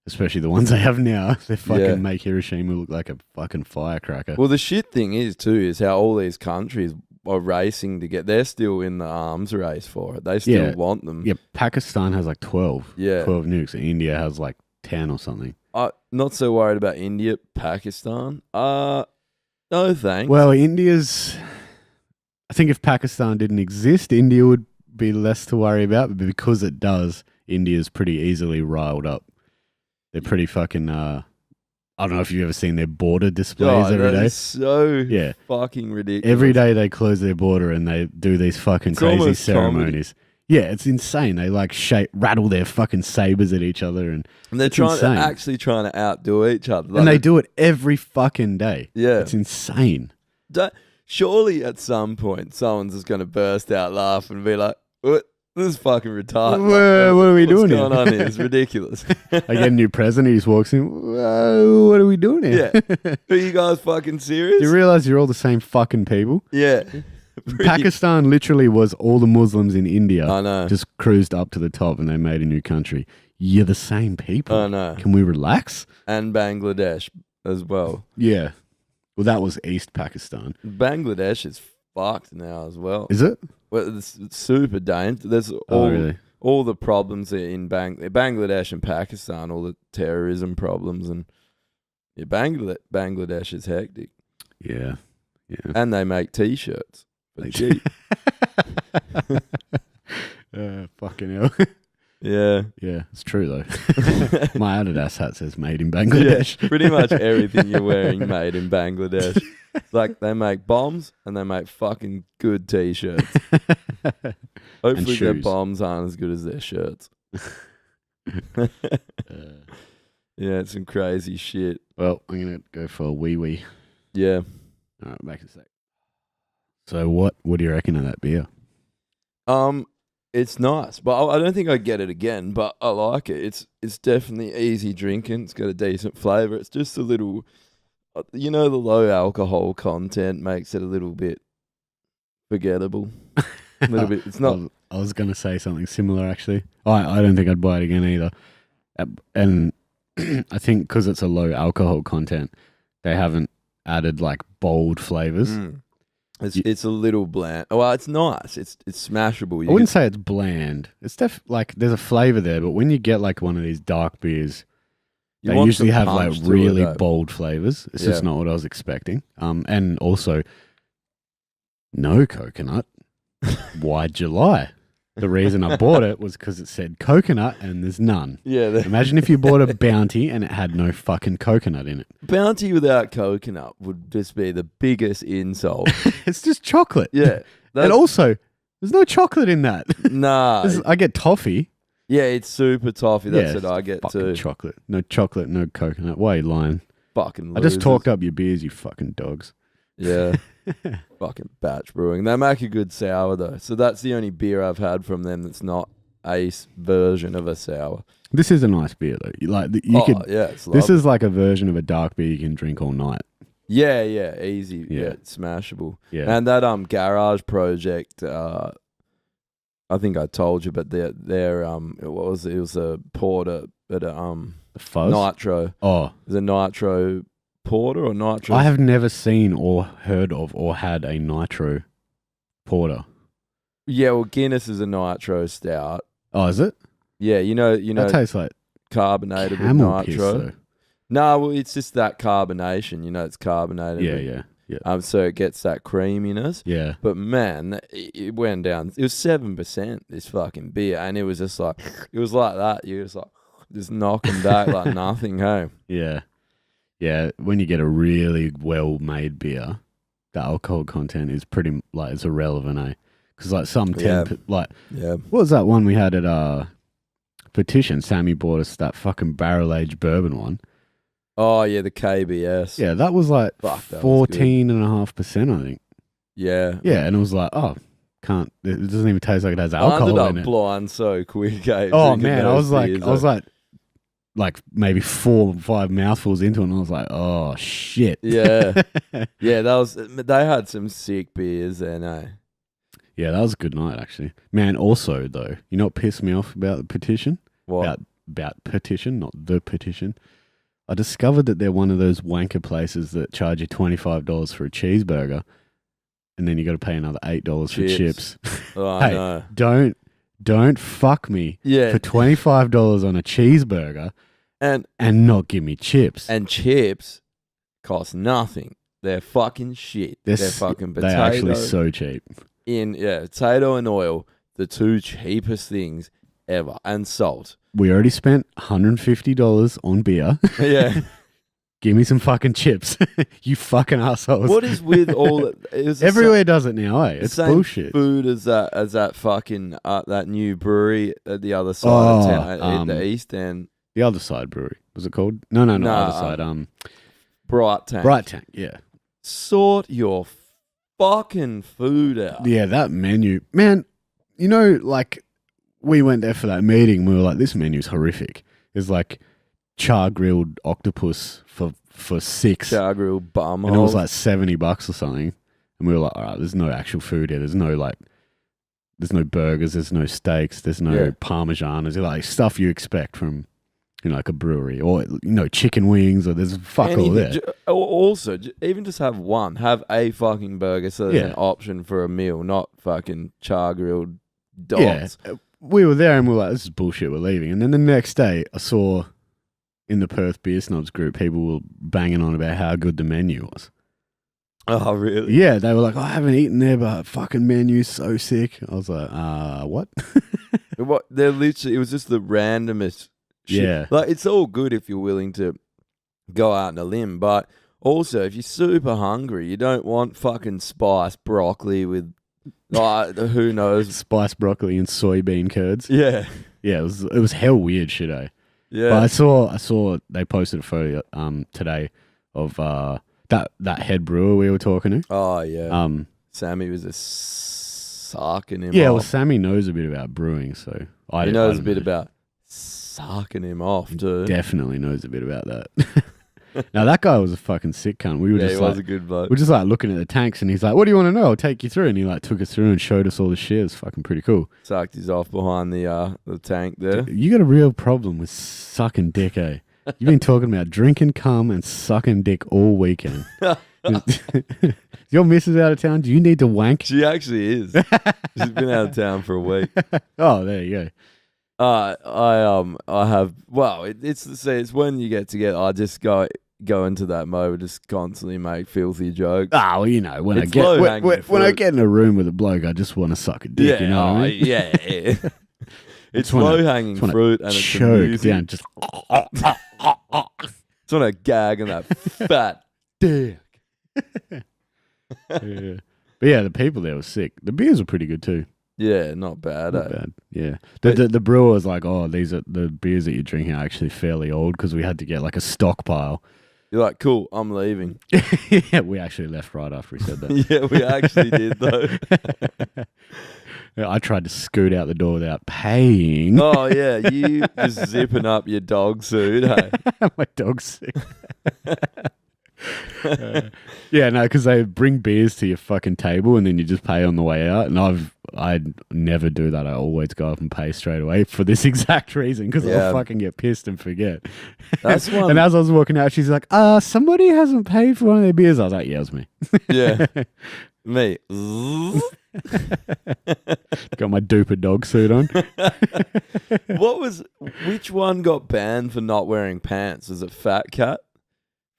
Especially the ones they have now. They fucking make Hiroshima look like a fucking firecracker. Well, the shit thing is how all these countries are racing to get... They're still in the arms race for it. They still want them. Yeah, Pakistan has like 12. Yeah. 12 nukes. And India has like 10 or something. Not so worried about India. Pakistan? No thanks. Well, I think if Pakistan didn't exist, India would be less to worry about, but because it does, India's pretty easily riled up. They're pretty fucking. I don't know if you've ever seen their border displays every that day. is so fucking ridiculous. Every day they close their border and they do these fucking crazy ceremonies. Comedy. Yeah, it's insane. They like rattle their fucking sabers at each other, and they're actually trying to outdo each other. Like, and they do it every fucking day. Yeah, it's insane. Surely at some point someone's just going to burst out laughing and be like, "What? This is fucking retarded. What are we doing here? What's going on here? It's ridiculous." I get a new president. He just walks in. What are we doing here? Yeah. Are you guys fucking serious? Do you realize you're all the same fucking people? Yeah. Pakistan literally was all the Muslims in India. I know. Just cruised up to the top and they made a new country. You're the same people. I know. Can we relax? And Bangladesh as well. Yeah. Well, that was East Pakistan. Bangladesh is fucked now as well. Is it? Well, it's super dangerous. There's all the problems in Bangladesh and Pakistan, all the terrorism problems, and Bangladesh is hectic. Yeah. Yeah. And they make T-shirts for cheap. Fucking hell. Yeah. Yeah, it's true though. My Adidas hat says made in Bangladesh. Yeah, pretty much everything you're wearing made in Bangladesh. It's like they make bombs and they make fucking good T-shirts. Hopefully their bombs aren't as good as their shirts. Yeah, it's some crazy shit. Well, I'm going to go for a wee. Yeah. All right, back in a sec. So what do you reckon of that beer? It's nice, but I don't think I'd get it again, but I like it. It's definitely easy drinking. It's got a decent flavour. It's just a little, the low alcohol content makes it a little bit forgettable. A little bit. It's not. I was going to say something similar, actually. I don't think I'd buy it again either. And I think because it's a low alcohol content, they haven't added like bold flavours. It's a little bland. Well, it's nice. It's smashable. I wouldn't say it's bland. It's like there's a flavour there, but when you get like one of these dark beers, they usually have like really bold flavours. It's just not what I was expecting. And also, no coconut. Why'd you lie? The reason I bought it was because it said coconut and there's none. Yeah. Imagine if you bought a Bounty and it had no fucking coconut in it. Bounty without coconut would just be the biggest insult. It's just chocolate. Yeah. And also, there's no chocolate in that. Nah. I get toffee. Yeah, it's super toffee. That's what I get too. Chocolate. No chocolate, no coconut. Why are you lying? Fucking losers. I just talked up your beers, you fucking dogs. Yeah. Fucking Batch Brewing. They make a good sour though. So that's the only beer I've had from them that's not a version of a sour. This is a nice beer though. It's this is like a version of a dark beer you can drink all night. Yeah, easy. Yeah, it's smashable. Yeah. And that Garage Project, I think I told you, but their it was a porter at a Fuzz? Nitro. Oh. It was a Nitro porter or nitro? I have never seen or heard of or had a nitro porter. Yeah, well, Guinness is a nitro stout. Oh, is it? Yeah, you know. That tastes like carbonated with nitro. No, well, it's just that carbonation. It's carbonated. Yeah. So it gets that creaminess. Yeah. But man, it went down. It was 7%. This fucking beer, and it was just like that. You just knocking back like nothing. Hey. Yeah. Yeah, when you get a really well-made beer, the alcohol content is pretty, like, it's irrelevant, eh? Because, like, what was that one we had at Petition? Sammy bought us that fucking barrel-aged bourbon one. Oh, yeah, the KBS. Yeah, that was, like, 14.5%, I think. Yeah. Yeah, and it was like, it doesn't even taste like it has alcohol in it. I ended up blind so quick, eh? Oh, man, I was like maybe 4 or 5 mouthfuls into it, and I was like, oh shit. Yeah. Yeah, they had some sick beers then, eh? Yeah, that was a good night actually. Man, also though, you know what pissed me off about the Petition? What? About Petition, not the Petition. I discovered that they're one of those wanker places that charge you $25 for a cheeseburger, and then you got to pay another $8 for chips. Oh, hey, no. Don't fuck me for $25 on a cheeseburger and not give me chips. And chips cost nothing. They're fucking shit. They're fucking potato. They're actually so cheap. Potato and oil. the two cheapest things ever, and salt. We already spent $150 on beer. Yeah. Give me some fucking chips. You fucking assholes. What is with all it was the Everywhere does it now, eh? It's same bullshit. food as that fucking that new brewery at the other side of town, at the east end. The other side brewery. Was it called? No, not other side. Bright Tank. Bright Tank, yeah. Sort your fucking food out. Yeah, that menu. Man, you know, like, we went there for that meeting and we were like, this menu's horrific. It's like char-grilled octopus for $6. Char-grilled bum And it was holes. like $70 or something. And we were like, all right, there's no actual food here. There's no burgers, there's no steaks, there's no parmesan. There's like stuff you expect from, you know, like a brewery, or, you know, chicken wings, or there's all there. Also, even just have a fucking burger so there's an option for a meal, not fucking char-grilled dogs. Yeah, we were there and we were like, this is bullshit, we're leaving. And then the next day, I saw in the Perth Beer Snobs group, people were banging on about how good the menu was. Oh, really? Yeah, they were like, I haven't eaten there, but fucking menu's so sick. I was like, what? What? They're literally, it was just the randomest shit. Yeah. Like, it's all good if you're willing to go out on a limb, but also, if you're super hungry, you don't want fucking spiced broccoli with, who knows? Spiced broccoli and soybean curds. Yeah. Yeah, it was hell weird shit, eh? Yeah. But I saw they posted a photo today of that head brewer we were talking to. Oh, yeah. Sammy was sucking him Yeah, off. well, Sammy knows a bit about brewing, so He knows a bit about sucking him off, too. Definitely knows a bit about that. Now, that guy was a fucking sick cunt. We were Yeah, just he was like, a good bloke. we're just like looking at the tanks, and he's like, what do you want to know? I'll take you through. And he like took us through and showed us all the shit. It was fucking pretty cool. Sucked his off behind the tank there. You got a real problem with sucking dick, eh? You've been talking about drinking cum and sucking dick all weekend. Is your missus out of town? Do you need to wank? She actually is. She's been out of town for a week. Oh, there you go. I have. Well, it's when you get together. I just go into that mode, just constantly make filthy jokes. Ah, well, you know, when I It's get low-hanging when I fruit. get in a room with a bloke, I just want to suck a dick. You know what I mean? Yeah. It's just wanna- low hanging just wanna fruit, and it's choke amusing. down. Just Just want to gag on that fat dick. yeah. But yeah, the people there were sick. The beers were pretty good too. Yeah, not bad. Not eh? bad. Yeah. The brewer was like, oh, these are the beers that you're drinking are actually fairly old because we had to get like a stockpile. You're like, cool, I'm leaving. Yeah, we actually left right after he said that. Yeah, we actually did though. Yeah, I tried to scoot out the door without paying. Oh yeah, you just zipping up your dog suit. Hey? My dog's sick. Yeah, no, because they bring beers to your fucking table and then you just pay on the way out. And I'd never do that. I always go up and pay straight away for this exact reason because I'll fucking get pissed and forget. That's one. And as I was walking out, she's like, somebody hasn't paid for one of their beers. I was like, yeah, it was me. Yeah, me. Got my duper dog suit on. Which one got banned for not wearing pants? Was it Fat Cat?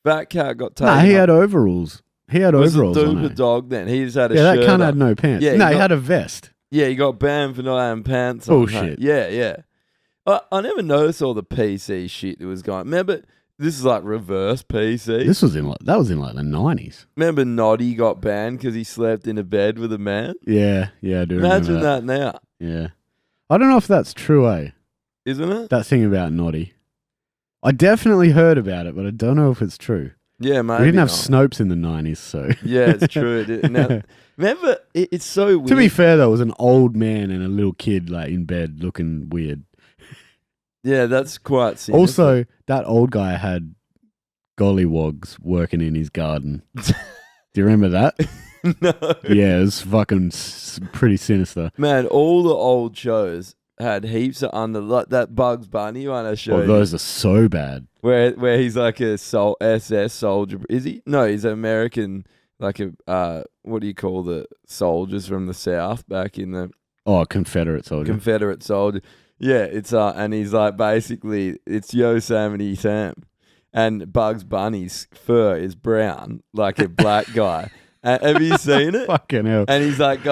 Fat Cat got taken. Nah, he had overalls. He had was overalls it on. Duper Dog then? He just had a Yeah, shirt that cunt up. had no pants. Yeah, No, he got- had a vest. Yeah, he got banned for not having pants on. Bullshit. Hey? Yeah. I never noticed all the PC shit that was going. Remember, this is like reverse PC. That was in like the 90s. Remember Noddy got banned because he slept in a bed with a man? Yeah, I do Imagine remember that now, Yeah. I don't know if that's true, eh? isn't it? That thing about Noddy. I definitely heard about it, but I don't know if it's true. Yeah, maybe We didn't have not. Snopes in the 90s, so. Yeah, it's true. Now, remember, it's so weird. To be fair, though, it was an old man and a little kid like in bed looking weird. Yeah, that's quite sinister. Also, that old guy had gollywogs working in his garden. Do you remember that? No. Yeah, it was fucking pretty sinister. Man, all the old shows had heaps of like that Bugs Bunny one I showed Oh, you, those are so bad. where he's like a SS soldier. Is he? No, he's an American, like a, what do you call the soldiers from the South back in the Oh, Confederate soldier. Confederate soldier. Yeah, it's and he's like basically it's Yosemite Sam, and Bugs Bunny's fur is brown like a black guy, Have you seen it? Fucking hell. And he's like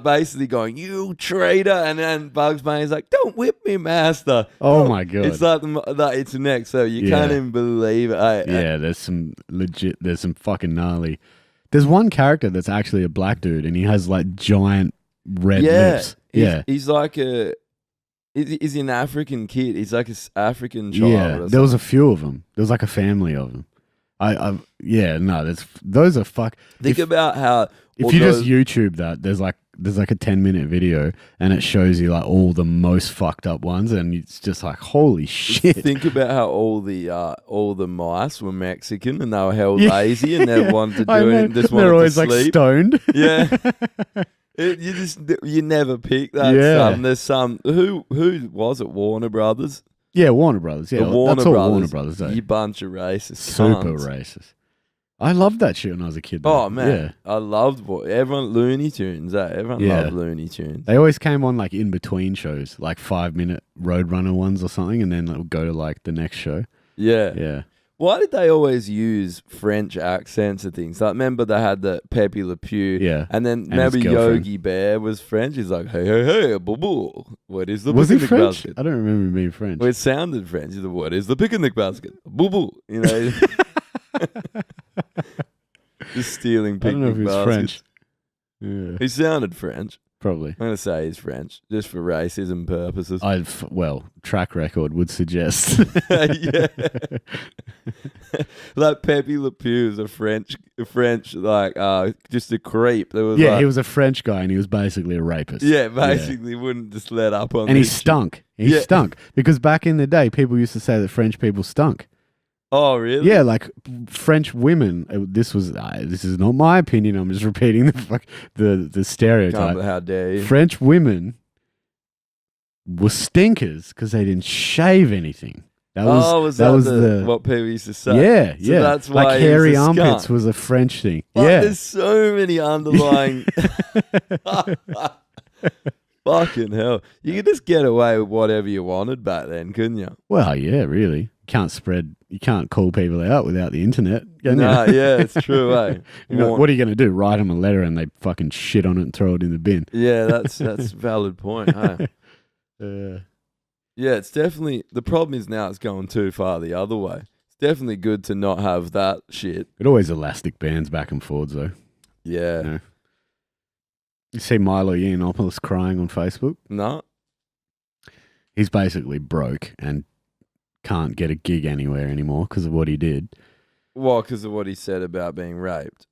basically going, "You traitor!" And then Bugs Bunny's like, "Don't whip me, master." Oh my God. It's like it's next, so you can't even believe it. Yeah, there's some fucking gnarly. There's one character that's actually a black dude, and he has like giant red lips. He's like he's an African kid. He's like an African child. Yeah, there was a few of them. There was like a family of them. Those are fuck. Think about how if you just YouTube that, there's like a 10-minute video, and it shows you like all the most fucked up ones, and it's just like holy shit. Think about how all the mice were Mexican and they were hell lazy and they wanted to do it and just wanted They're always to sleep. like stoned. Yeah. You never pick that. Yeah. There's some who was it? Warner Brothers. Yeah, Warner Brothers. Yeah, Warner Warner Brothers. You bunch of racist. Super cunts. racist. I loved that shit when I was a kid. Though. Oh man, I loved everyone Looney Tunes. Everyone loved Looney Tunes. They always came on like in between shows, like 5-minute Roadrunner ones or something, and then like, go to like the next show. Yeah. Why did they always use French accents and things? Like, remember they had the Pepe Le Pew. Yeah. And then remember Yogi Bear was French. He's like, hey, boo boo. What is the was he picnic French? basket? I don't remember him being French. Well, it sounded French. He's like, what is the picnic basket? Boo boo. You know, just stealing I don't know picnic if he's baskets. French. Yeah, He sounded French. probably. I'm going to say he's French, just for racism purposes. Track record would suggest. Yeah. Like Pepe Le Pew is a French, like, just a creep. There was he was a French guy, and he was basically a rapist. Yeah, basically wouldn't just let up on And he this shit. stunk. He stunk. Because back in the day, people used to say that French people stunk. Oh, really? Yeah, like French women. This is not my opinion. I'm just repeating the stereotype. How dare you? French women were stinkers because they didn't shave anything. That was what people used to say? Yeah, So that's why like he was hairy a skunk. armpits was a French thing. But yeah, there's so many underlying. Fucking hell! You could just get away with whatever you wanted back then, couldn't you? well, yeah, really. You can't call people out without the internet. Can No, you? yeah, it's true, eh? What are you going to do? Write them a letter and they fucking shit on it and throw it in the bin. Yeah, that's a valid point, hey? Yeah, it's definitely, the problem is now it's going too far the other way. It's definitely good to not have that shit. It always elastic bands back and forwards though. Yeah. You know? You see Milo Yiannopoulos crying on Facebook? No? He's basically broke and can't get a gig anywhere anymore because of what he did. Well, because of what he said about being raped.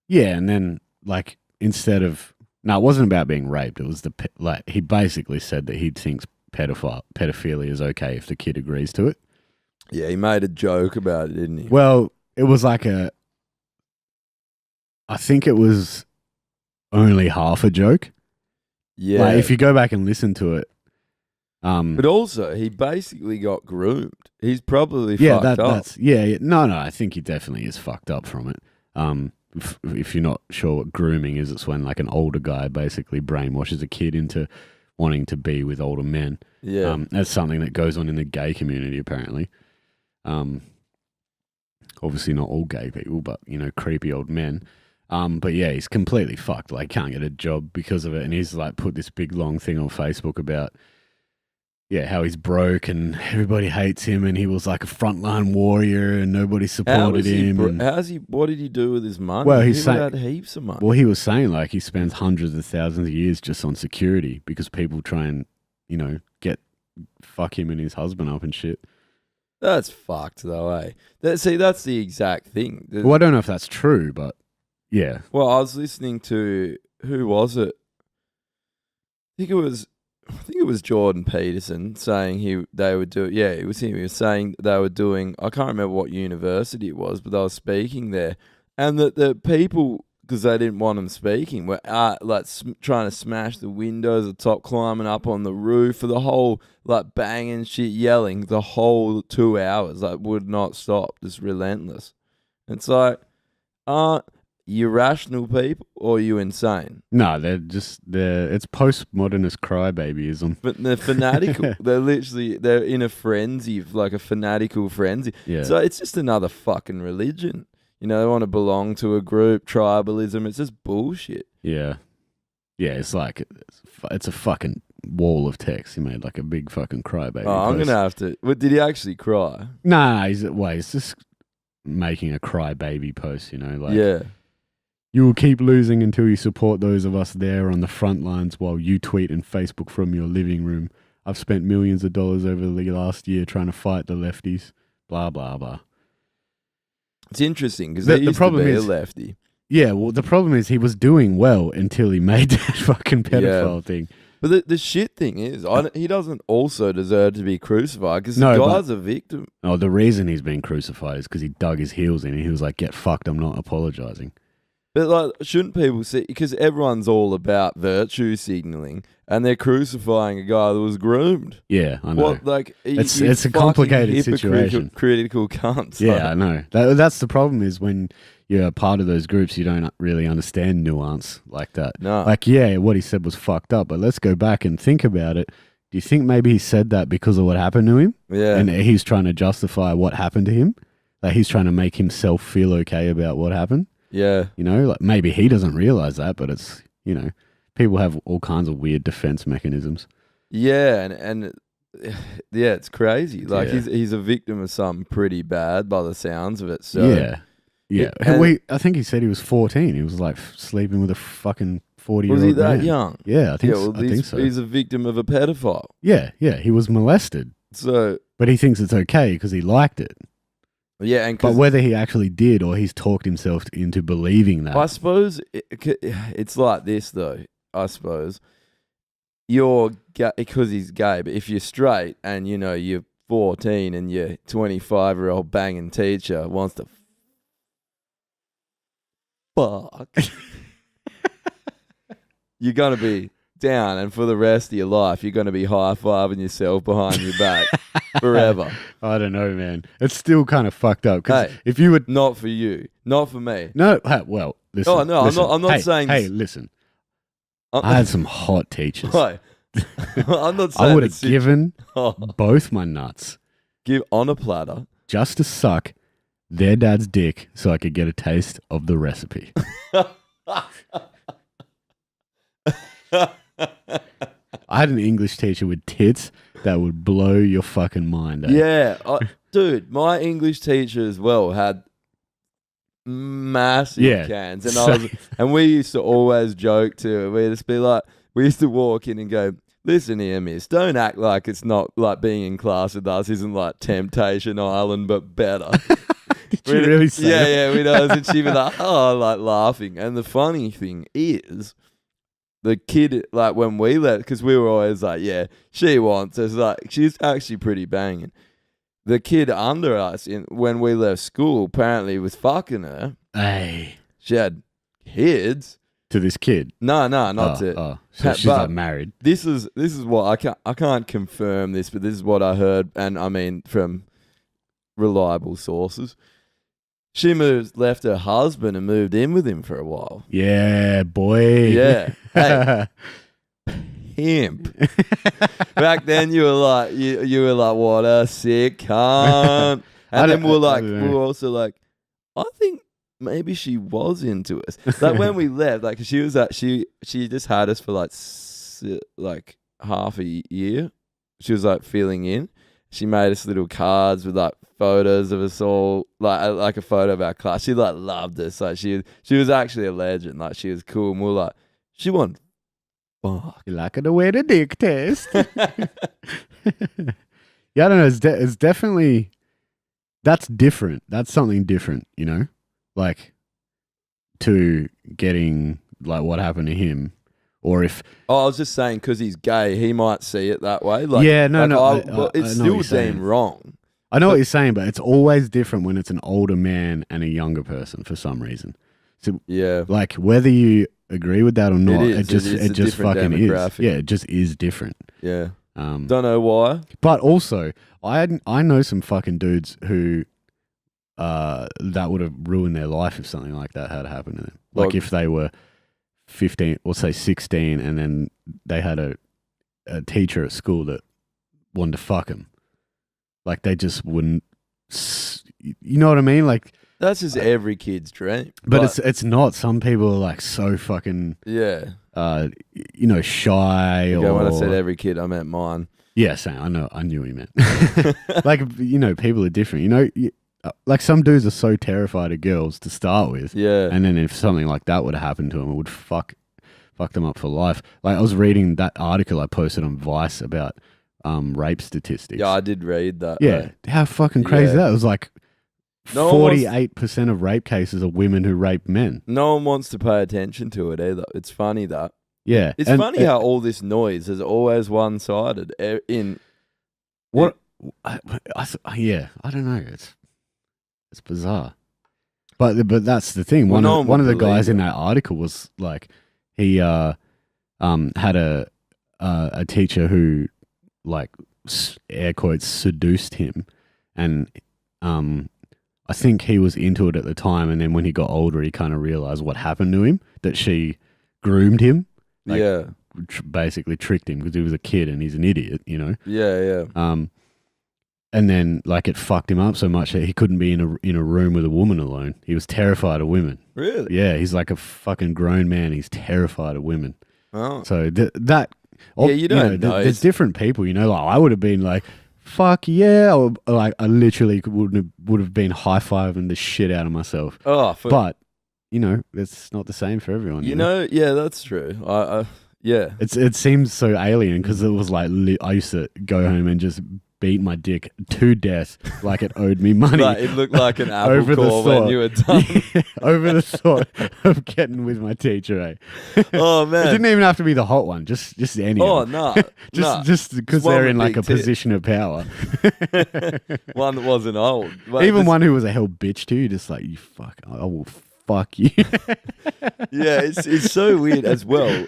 Yeah, and then like instead of it wasn't about being raped. It was he basically said that he thinks pedophilia is okay if the kid agrees to it. Yeah, he made a joke about it, didn't he? Well, it was like I think it was only half a joke. Yeah. Like if you go back and listen to it. But also, he basically got groomed. He's probably fucked up. No, I think he definitely is fucked up from it. If you're not sure what grooming is, it's when like an older guy basically brainwashes a kid into wanting to be with older men. Yeah. That's something that goes on in the gay community apparently. Obviously not all gay people, but creepy old men. But yeah, he's completely fucked. Like can't get a job because of it, and he's like put this big long thing on Facebook about how he's broke and everybody hates him, and he was like a frontline warrior and nobody supported him. What did he do with his money? Well, he had heaps of money. Well, he was saying like he spends hundreds of thousands of years just on security because people try and fuck him and his husband up and shit. That's fucked though, eh? That's the exact thing. Well, I don't know if that's true, but yeah. Well, I was listening to, who was it? I think it was Jordan Peterson saying they would do it. Yeah, it was him. He was saying they were doing, I can't remember what university it was, but they were speaking there. And that the people, because they didn't want them speaking, were trying to smash the windows, the top, climbing up on the roof for the whole, like banging shit, yelling the whole 2 hours, like would not stop, just relentless. It's like, aren't you rational people or are you insane? No, it's postmodernist crybabyism. But they're fanatical. they're in a frenzy, like a fanatical frenzy. Yeah. So it's just another fucking religion. You know, they want to belong to a group, tribalism. It's just bullshit. Yeah. Yeah, it's like, it's a fucking wall of text. He made like a big fucking crybaby. Oh, I'm post. going to have to. What, did he actually cry? Nah, he's just making a crybaby post, you know? Like, Yeah. you will keep losing until you support those of us there on the front lines while you tweet and Facebook from your living room. I've spent millions of dollars over the last year trying to fight the lefties. Blah, blah, blah. It's interesting because The he used problem to be is- a lefty. Yeah, well, the problem is he was doing well until he made that fucking pedophile thing. But the shit thing is, he doesn't also deserve to be crucified because No, the but- guy's a victim. Oh, the reason he's been crucified is because he dug his heels in and he was like, get fucked, I'm not apologizing. But like, shouldn't people see? Because everyone's all about virtue signaling, and they're crucifying a guy that was groomed. Yeah, I know. What, like, It's you a fucking complicated situation. Critical cunts. Yeah, I know. That's the problem is when you're a part of those groups, you don't really understand nuance like that. No. Like, yeah, what he said was fucked up, but let's go back and think about it. Do you think maybe he said that because of what happened to him? Yeah. And he's trying to justify what happened to him? Like, he's trying to make himself feel okay about what happened? Yeah. You know, like maybe he doesn't realize that, but it's, you know, people have all kinds of weird defense mechanisms. Yeah, and yeah, it's crazy. Like Yeah. he's a victim of something pretty bad by the sounds of it. So Yeah. I think he said he was 14. He was like sleeping with a fucking 40-year-old was he that man. young? Yeah, I think, Yeah, well, I think so. he's a victim of a pedophile. Yeah, he was molested, So but he thinks it's okay because he liked it. yeah, and But 'cause whether he actually did or he's talked himself into believing that. I suppose it's like this though. I suppose you're because he's gay, but if you're straight and you know you're 14 and your 25-year-old banging teacher wants to fuck, you're gonna be down, and for the rest of your life, you're gonna be high-fiving yourself behind your back forever. I don't know, man. It's still kind of fucked up because Hey. if you would Not for you, not for me. no, well, listen. Oh, no, listen. I'm not Hey, saying Hey, this- listen. I'm, I had some hot teachers. Why? I'm not saying I would have it's- given Oh, both my nuts give on a platter. just to suck their dad's dick so I could get a taste of the recipe. I had an English teacher with tits that would blow your fucking mind. Eh? Yeah, dude, my English teacher as well had massive Yeah, cans, and same. and we used to always joke too. We'd just be like, we used to walk in and go, "Listen here, miss, don't act like it's not like being in class with us isn't like Temptation Island, but better." Did you really say that? Yeah, we know. And she'd be like, "Oh," like laughing. And the funny thing is, the kid, like when we left, because we were always like, "Yeah, she wants us." Like she's actually pretty banging. The kid under us, when we left school, apparently was fucking her. Hey, She had kids. to this kid. No, not Oh, to. oh. So she's but- like married. This is what I can't confirm this, but this is what I heard, and I mean from reliable sources. She left her husband and moved in with him for a while. Yeah, boy. Yeah. Hey, pimp. Back then, you were like, you were like, what a sick cunt. And then don't we're also like, I think maybe she was into us. Like when we left, like she was she just had us for like half a year. She was like filling in. She made us little cards with like photos of us all, like a photo of our class. She like loved us. Like she was actually a legend. Like she was cool, and we're like, she wanted fuck. You like the way the dick taste. Yeah, I don't know. It's definitely, that's different. That's something different, you know? Like, to getting, like, what happened to him. Or if, Oh, I was just saying because he's gay, he might see it that way. Like, Yeah, no, no, I But know it's what still you're saying. deemed wrong. I know what you're saying, but it's always different when it's an older man and a younger person for some reason. So, Yeah. like, whether you agree with that or not, is. it just, It is it a just different fucking demographic. is. Yeah, it just is different. Yeah. Don't know why. But also, I know some fucking dudes who that would have ruined their life if something like that had happened to them. Like Like- if they were 15 or say 16 and then they had a teacher at school that wanted to fuck them. Like they just wouldn't, you know what I mean? Like That's just every kid's dream. But it's not. Some people are like so fucking yeah. Shy Okay, or when I said every kid, I meant mine. yeah, same. I knew what you meant. Like people are different. Like some dudes are so terrified of girls to start with. Yeah. And then if something like that would happen to them, it would fuck them up for life. Like I was reading that article I posted on Vice about rape statistics. Yeah, I did read that. Yeah, how fucking crazy that. It was like 48% of rape cases are women who rape men. No one wants to pay attention to it either. It's funny that. Yeah. It's funny how all this noise is always one-sided in what I don't know. It's bizarre. But that's the thing. One of the guys in that article was like he had a teacher who like air quotes seduced him, and I think he was into it at the time, and then when he got older he kind of realized what happened to him, that she groomed him, like, basically tricked him because he was a kid and he's an idiot, and then like it fucked him up so much that he couldn't be in a room with a woman alone. He was terrified of women. Really? Yeah, he's like a fucking grown man. He's terrified of women. Oh. So you don't know. There's different people, like I would have been like, fuck yeah, or like I literally would have been high-fiving the shit out of myself. But it's not the same for everyone. Yeah, that's true. Yeah. It seems so alien because it was like I used to go home and just beat my dick to death like it owed me money. Like it looked like an apple core when you were done. Yeah, over the thought of getting with my teacher, eh? Oh man, it didn't even have to be the hot one. Just any. Oh no, just because they're in like a position of power. One that wasn't old. Even one who was a hell bitch to you, just like you fuck. I will fuck you. Yeah, it's so weird as well.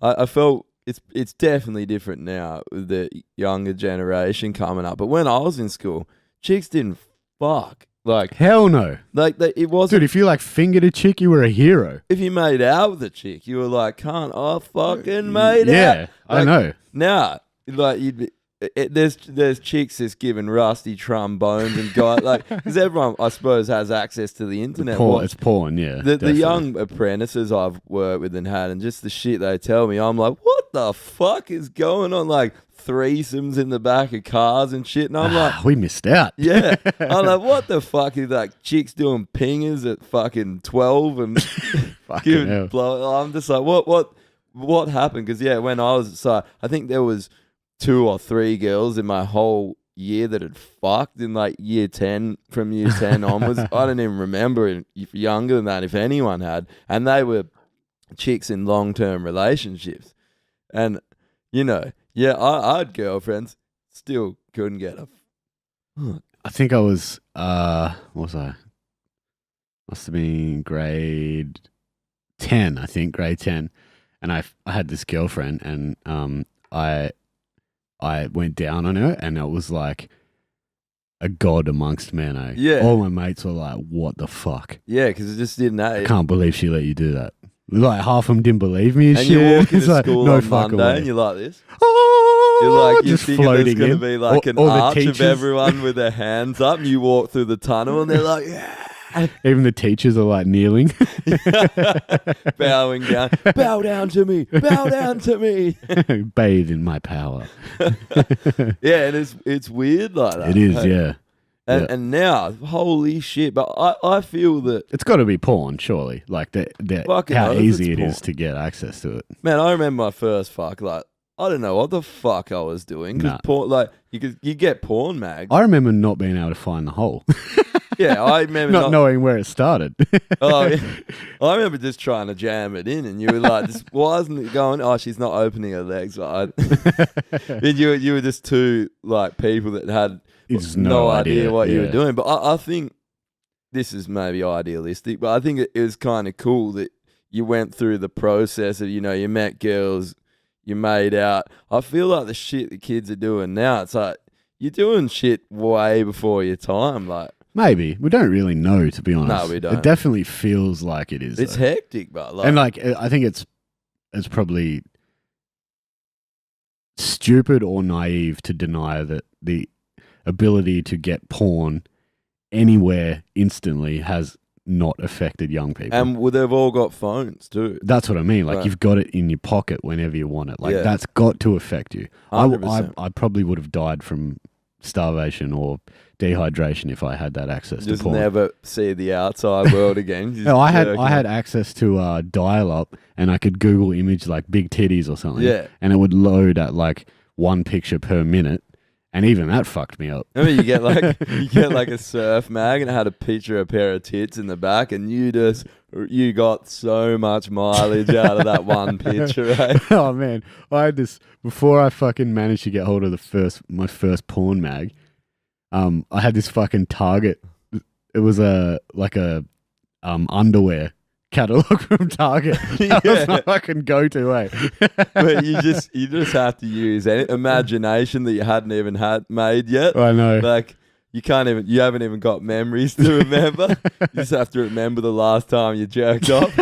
I felt. It's definitely different now with the younger generation coming up. But when I was in school, chicks didn't fuck. Like hell no. Like it wasn't. Dude, if you like fingered a chick, you were a hero. If you made out with a chick, you were like, "Can't I fucking made out?" Yeah, like, I know. Now, like you'd be. There's chicks that's giving rusty trombones and guys like because everyone I suppose has access to the internet. It's porn, yeah. The young apprentices I've worked with and had, and just the shit they tell me, I'm like, what the fuck is going on? Like threesomes in the back of cars and shit, and I'm like, we missed out. Yeah, I'm like, what the fuck is like chicks doing pingers at fucking 12 and giving blow? I'm just like, what happened? Because when I was I think there was 2 or 3 girls in my whole year that had fucked in like year 10, from year 10 onwards. I don't even remember if younger than that, if anyone had. And they were chicks in long-term relationships. And, I had girlfriends, still couldn't get a fuck. I think I was, what was I? Must have been grade 10, I think, grade 10. And I had this girlfriend and I went down on her, and it was like a god amongst men. Eh? Yeah. All my mates were like, "What the fuck?" Yeah, because it just didn't. I can't believe she let you do that. Like half of them didn't believe me. And shit. You walk into like, school no on Monday, way. and you're like this. Oh, you're like just thinking floating. There's going to be like an all arch of everyone with their hands up, and you walk through the tunnel, and they're like, "Yeah." Even the teachers are like kneeling, bowing down. Bow down to me. Bow down to me. Bathe in my power. Yeah, and it's weird like that. It is, yeah. And now, holy shit! But I feel that it's got to be porn, surely. Like how easy it is to get access to it. Man, I remember my first fuck. Like I don't know what the fuck I was doing because porn. Like you get porn mags. I remember not being able to find the hole. Yeah, I remember not knowing where it started. Oh, yeah. I remember just trying to jam it in, and you were like, "Why isn't it going?" Oh, she's not opening her legs right. And you were just two like people that had no idea what you were doing. But I think this is maybe idealistic, but I think it was kind of cool that you went through the process of you met girls, you made out. I feel like the shit the kids are doing now, it's like you're doing shit way before your time, like. Maybe. We don't really know, to be honest. No, we don't. It definitely feels like it is. It's hectic, but and I think it's probably stupid or naive to deny that the ability to get porn anywhere instantly has not affected young people. And they've all got phones too. That's what I mean. Like Right. you've got it in your pocket whenever you want it. Like Yeah. that's got to affect you. I 100%. probably would have died from starvation or dehydration if I had that access Just to porn. never see the outside world again. Just No, I jerk had off. access to dial up, and I could Google image like big titties or something. Yeah. And it would load at like one picture per minute, and even that fucked me up. I mean, you get like a surf mag and it had a picture of a pair of tits in the back, and you got so much mileage out of that one picture, right? Oh man, I had this before I fucking managed to get hold of my first porn mag. I had this fucking Target. It was a underwear catalog from Target. That was my fucking go-to, eh? But you just have to use any imagination that you hadn't even had made yet. I know. Like you haven't even got memories to remember. You just have to remember the last time you jerked off.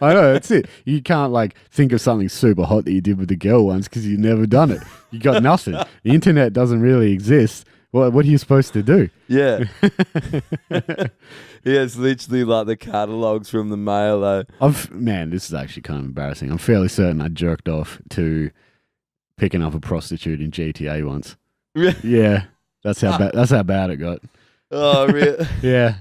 I know, that's it. You can't like think of something super hot that you did with the girl once because you've never done it. You got nothing. The internet doesn't really exist. What are you supposed to do? Yeah. Yeah, it's literally like the catalogs from the mail though. Man, this is actually kind of embarrassing. I'm fairly certain I jerked off to picking up a prostitute in GTA once. Yeah, that's how bad it got. Oh, really? Yeah.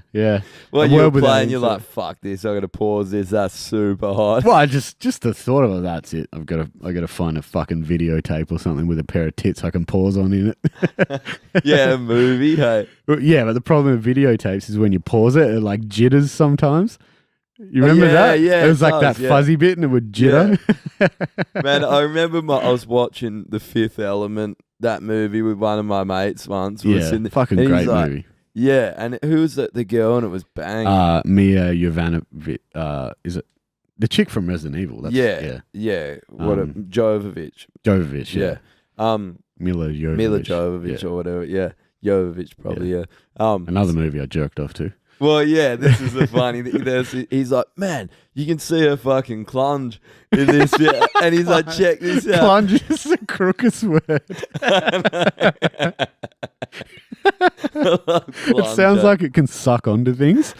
Well, I'm you well were with that playing, you're info. like, fuck this, I gotta pause this, that's super hot. Well, I just the thought of it. That's it. I gotta find a fucking videotape or something with a pair of tits I can pause on in it. Yeah, a movie, hey. But yeah, but the problem with videotapes is when you pause it like jitters sometimes. You remember yeah, that? yeah, it was it like does, that yeah. fuzzy bit and it would jitter. Man, I remember I was watching The Fifth Element, that movie with one of my mates once. We were Yeah, sitting there, fucking and he's great like, movie. Yeah, and who was the girl? And it was bang. Mia Jovanovic. Is it the chick from Resident Evil? That's, yeah. What Jovovich. Jovovich. Yeah. Mila Jovovich. Mila Jovovich or whatever. Yeah, Jovovich probably. Yeah. Another movie I jerked off to. Well, yeah, this is the funny thing. He's like, man, you can see her fucking clunge in this. Yeah. And he's like, check this out. Plunge is the crookest word. It sounds like it can suck onto things.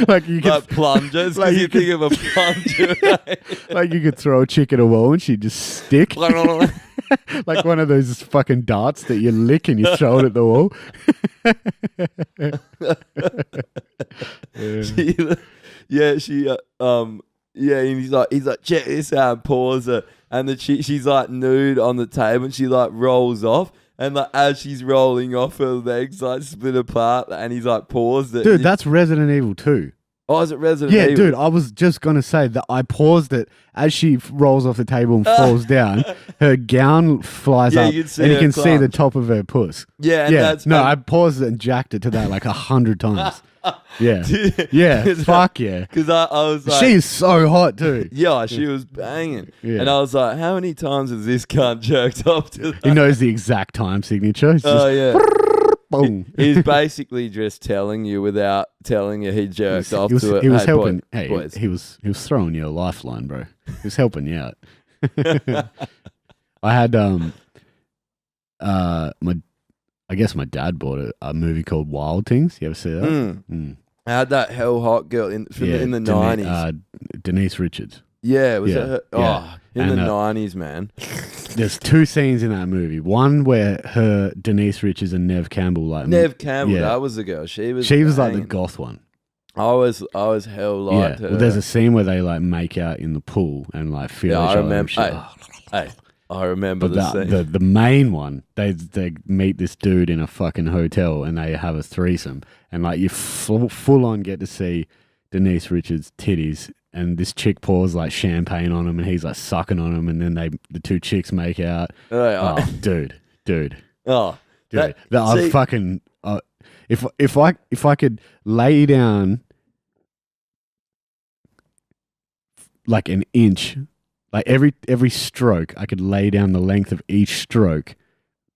Like you could, like plungers, like like you you think of a plunger. Right? like you could throw a chick at a wall and she'd just stick. Like one of those fucking darts that you lick and you throw it at the wall. And he's like, check this out, pause it, and she's like nude on the table, and she like rolls off, and like as she's rolling off, her legs like split apart, and he's like paused it. Dude, that's Resident Evil 2. Oh, is it Resident Yeah, Evil? dude, I was just going to say that I paused it as she rolls off the table and falls down. Her gown flies Yeah, up you can see and you her can see the clunge. top of her puss. Yeah, and that's I paused it and jacked it to that like 100 times. Yeah. Yeah, fuck yeah. Because I was like, She's so hot too. yeah, she was banging, Yeah. and I was like, how many times has this cunt jerked off to that? He knows the exact time signature. It's Oh just yeah. boom. He's basically just telling you without telling you he jerked off He was to it. helping. Boys, Hey, boys. he was throwing you a lifeline, bro. He was helping you out. I had I guess my dad bought a movie called Wild Things. You ever see that? Mm. I had that hell hot girl in the 90s. Denise Richards. Yeah, was yeah, it her? yeah. Oh, in And, the 90s, man. There's two scenes in that movie. One where Denise Richards and Nev Campbell Nev Campbell, yeah. that was the girl. She was like the banging. goth one. I was hell liked her. Well, there's a scene where they like make out in the pool and like feel Yeah, each I other. remember. And shit. I remember But the scene. the main one, they meet this dude in a fucking hotel and they have a threesome, and like you full on get to see Denise Richards' titties, and this chick pours like champagne on him, and he's like sucking on him, and then the two chicks make out. Oh, dude. Oh, Dude, I fucking if I could lay down like an inch, like every stroke, I could lay down the length of each stroke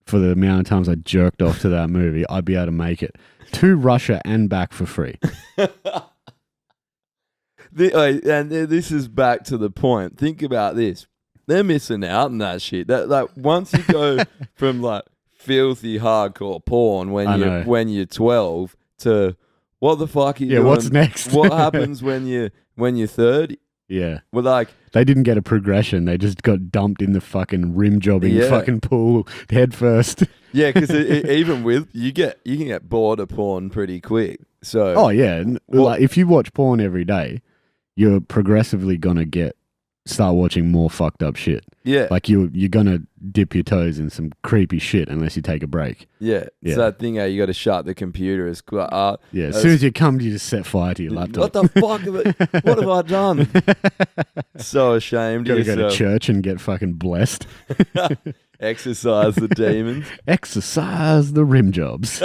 for the amount of times I jerked off to that movie, I'd be able to make it to Russia and back for free. And this is back to the point. Think about this. They're missing out on that shit. That like once you go from like filthy hardcore porn when you're 12 to what the fuck are you Yeah, doing? what's next? What happens when you're 30? Yeah. We're like, They didn't get a progression. They just got dumped in the fucking rim jobbing Yeah. fucking pool head first. yeah, because even with you can get bored of porn pretty quick. So Oh, yeah. Like, if you watch porn every day, you're progressively going to start watching more fucked up shit. yeah, Like, you're going to dip your toes in some creepy shit unless you take a break. yeah, Yeah. it's that thing how you got to shut the computer. As Yeah, as soon as you come, you just set fire to your laptop. What the fuck? What have I done? So ashamed of Gotta go to yourself. church and get fucking blessed. Exercise the demons. Exercise the rim jobs.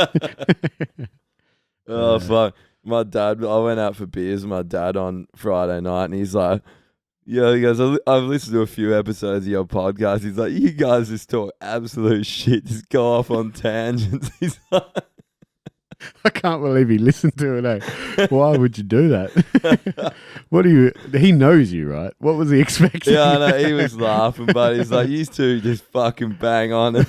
Oh fuck! My dad. I went out for beers with my dad on Friday night, and he's like, "Yeah," he goes, "I've listened to a few episodes of your podcast." He's like, "You guys just talk absolute shit, just go off on tangents." He's like, I can't believe he listened to it. Eh? Why would you do that? What do you? He knows you, right? What was he expecting? "Yeah, I know." He was laughing, but he's like, "You two just fucking bang on it."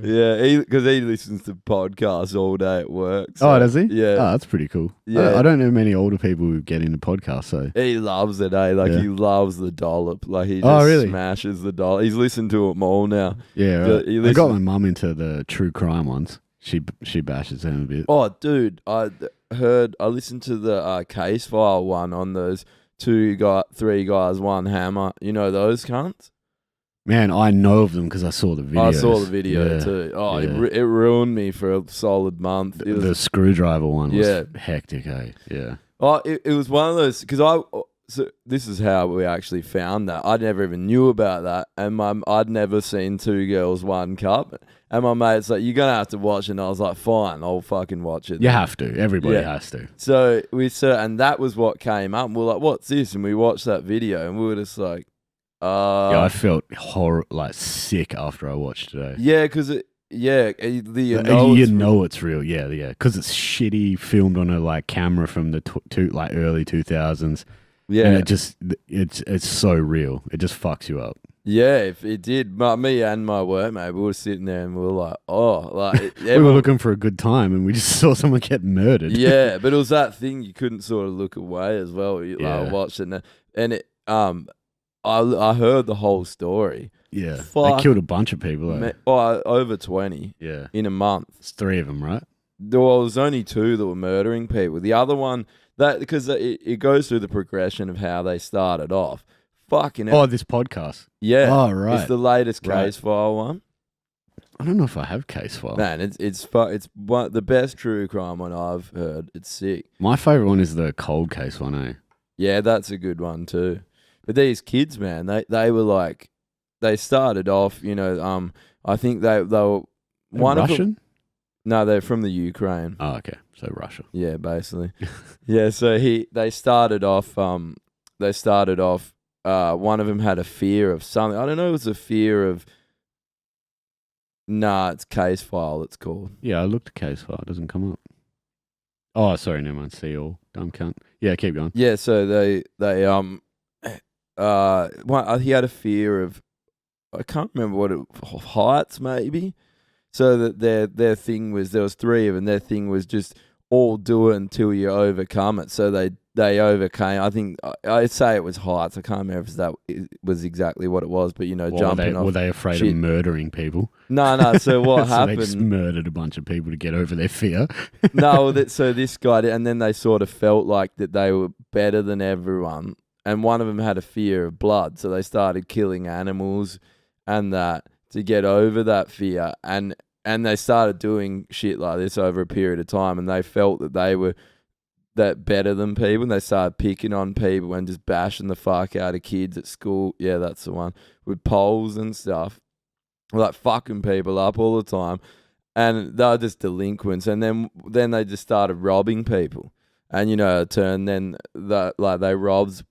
Yeah, because he listens to podcasts all day at work. So, Oh, does he? Yeah. Oh, that's pretty cool. Yeah. I don't know many older people who get into podcasts, so. He loves it, eh? Like, Yeah. he loves the dollop. Like, he just Oh, really? smashes the dollop. He's listened to them all now. Yeah, Yeah, right. he I got listens- my mum into the true crime ones. She bashes them a bit. Oh, dude, I listened to the case file one on those three guys, one hammer. You know those cunts? Man, I know of them because I saw the video. I saw the video Yeah. too. Oh, Yeah. it ruined me for a solid month. It was, The screwdriver one was Yeah. hectic, eh? Yeah. it was one of those, because so this is how we actually found that. I never even knew about that, and I'd never seen Two Girls, One Cup. And my mate's like, "You're gonna have to watch it." And I was like, "Fine, I'll fucking watch it." You have to. Everybody Yeah. has to. So and that was what came up. And we're like, "What's this?" And we watched that video, and we were just like, Yeah, I felt sick after I watched today. yeah, because you know it's real. Yeah, yeah. Because it's shitty, filmed on a camera from the early 2000s. yeah, And it's so real. It just fucks you up. yeah. If it did, me and my workmate, we were sitting there and we were like, "Oh, like We were looking for a good time and we just saw someone get murdered. yeah." But it was that thing you couldn't sort of look away as well. You Yeah. watched it, and it I heard the whole story. Yeah. They Fuck. killed a bunch of people. Eh? Over 20 Yeah. in a month. It's 3 of them, right? There was only 2 that were murdering people. The other one, because it goes through the progression of how they started off. Fucking hell. Oh, this podcast. Yeah. Oh, right. It's the latest Right. case file one. I don't know if I have case file. Man, it's the best true crime one I've heard. It's sick. My favourite one is the cold case one, eh? Yeah, that's a good one too. But these kids, man, they were like, they started off, I think they were one of them. Russian? No, they're from the Ukraine. Oh, okay. So Russia. Yeah, basically. Yeah, so they started off. One of them had a fear of something. I don't know. It was a fear of. Nah, it's case file. It's called. Yeah, I looked at case file. It doesn't come up. Oh, sorry. Never mind. See all. Dumb cunt. Yeah, keep going. Yeah, so he had a fear of. I can't remember what heights maybe. So that their thing was, there was 3 of them. Their thing was just all do it until you overcome it. So they overcame. I think I'd say it was heights. I can't remember if that was exactly what it was, but jumping off. Were they afraid shit. of murdering people? No. So what So happened? they just murdered a bunch of people to get over their fear. No, so this guy did, and then they sort of felt like that they were better than everyone. And one of them had a fear of blood, so they started killing animals and that to get over that fear. And they started doing shit like this over a period of time, and they felt that they were that better than people, and they started picking on people and just bashing the fuck out of kids at school. Yeah, that's the one. With poles and stuff. Like fucking people up all the time. And they were just delinquents. And then they just started robbing people. And they robbed.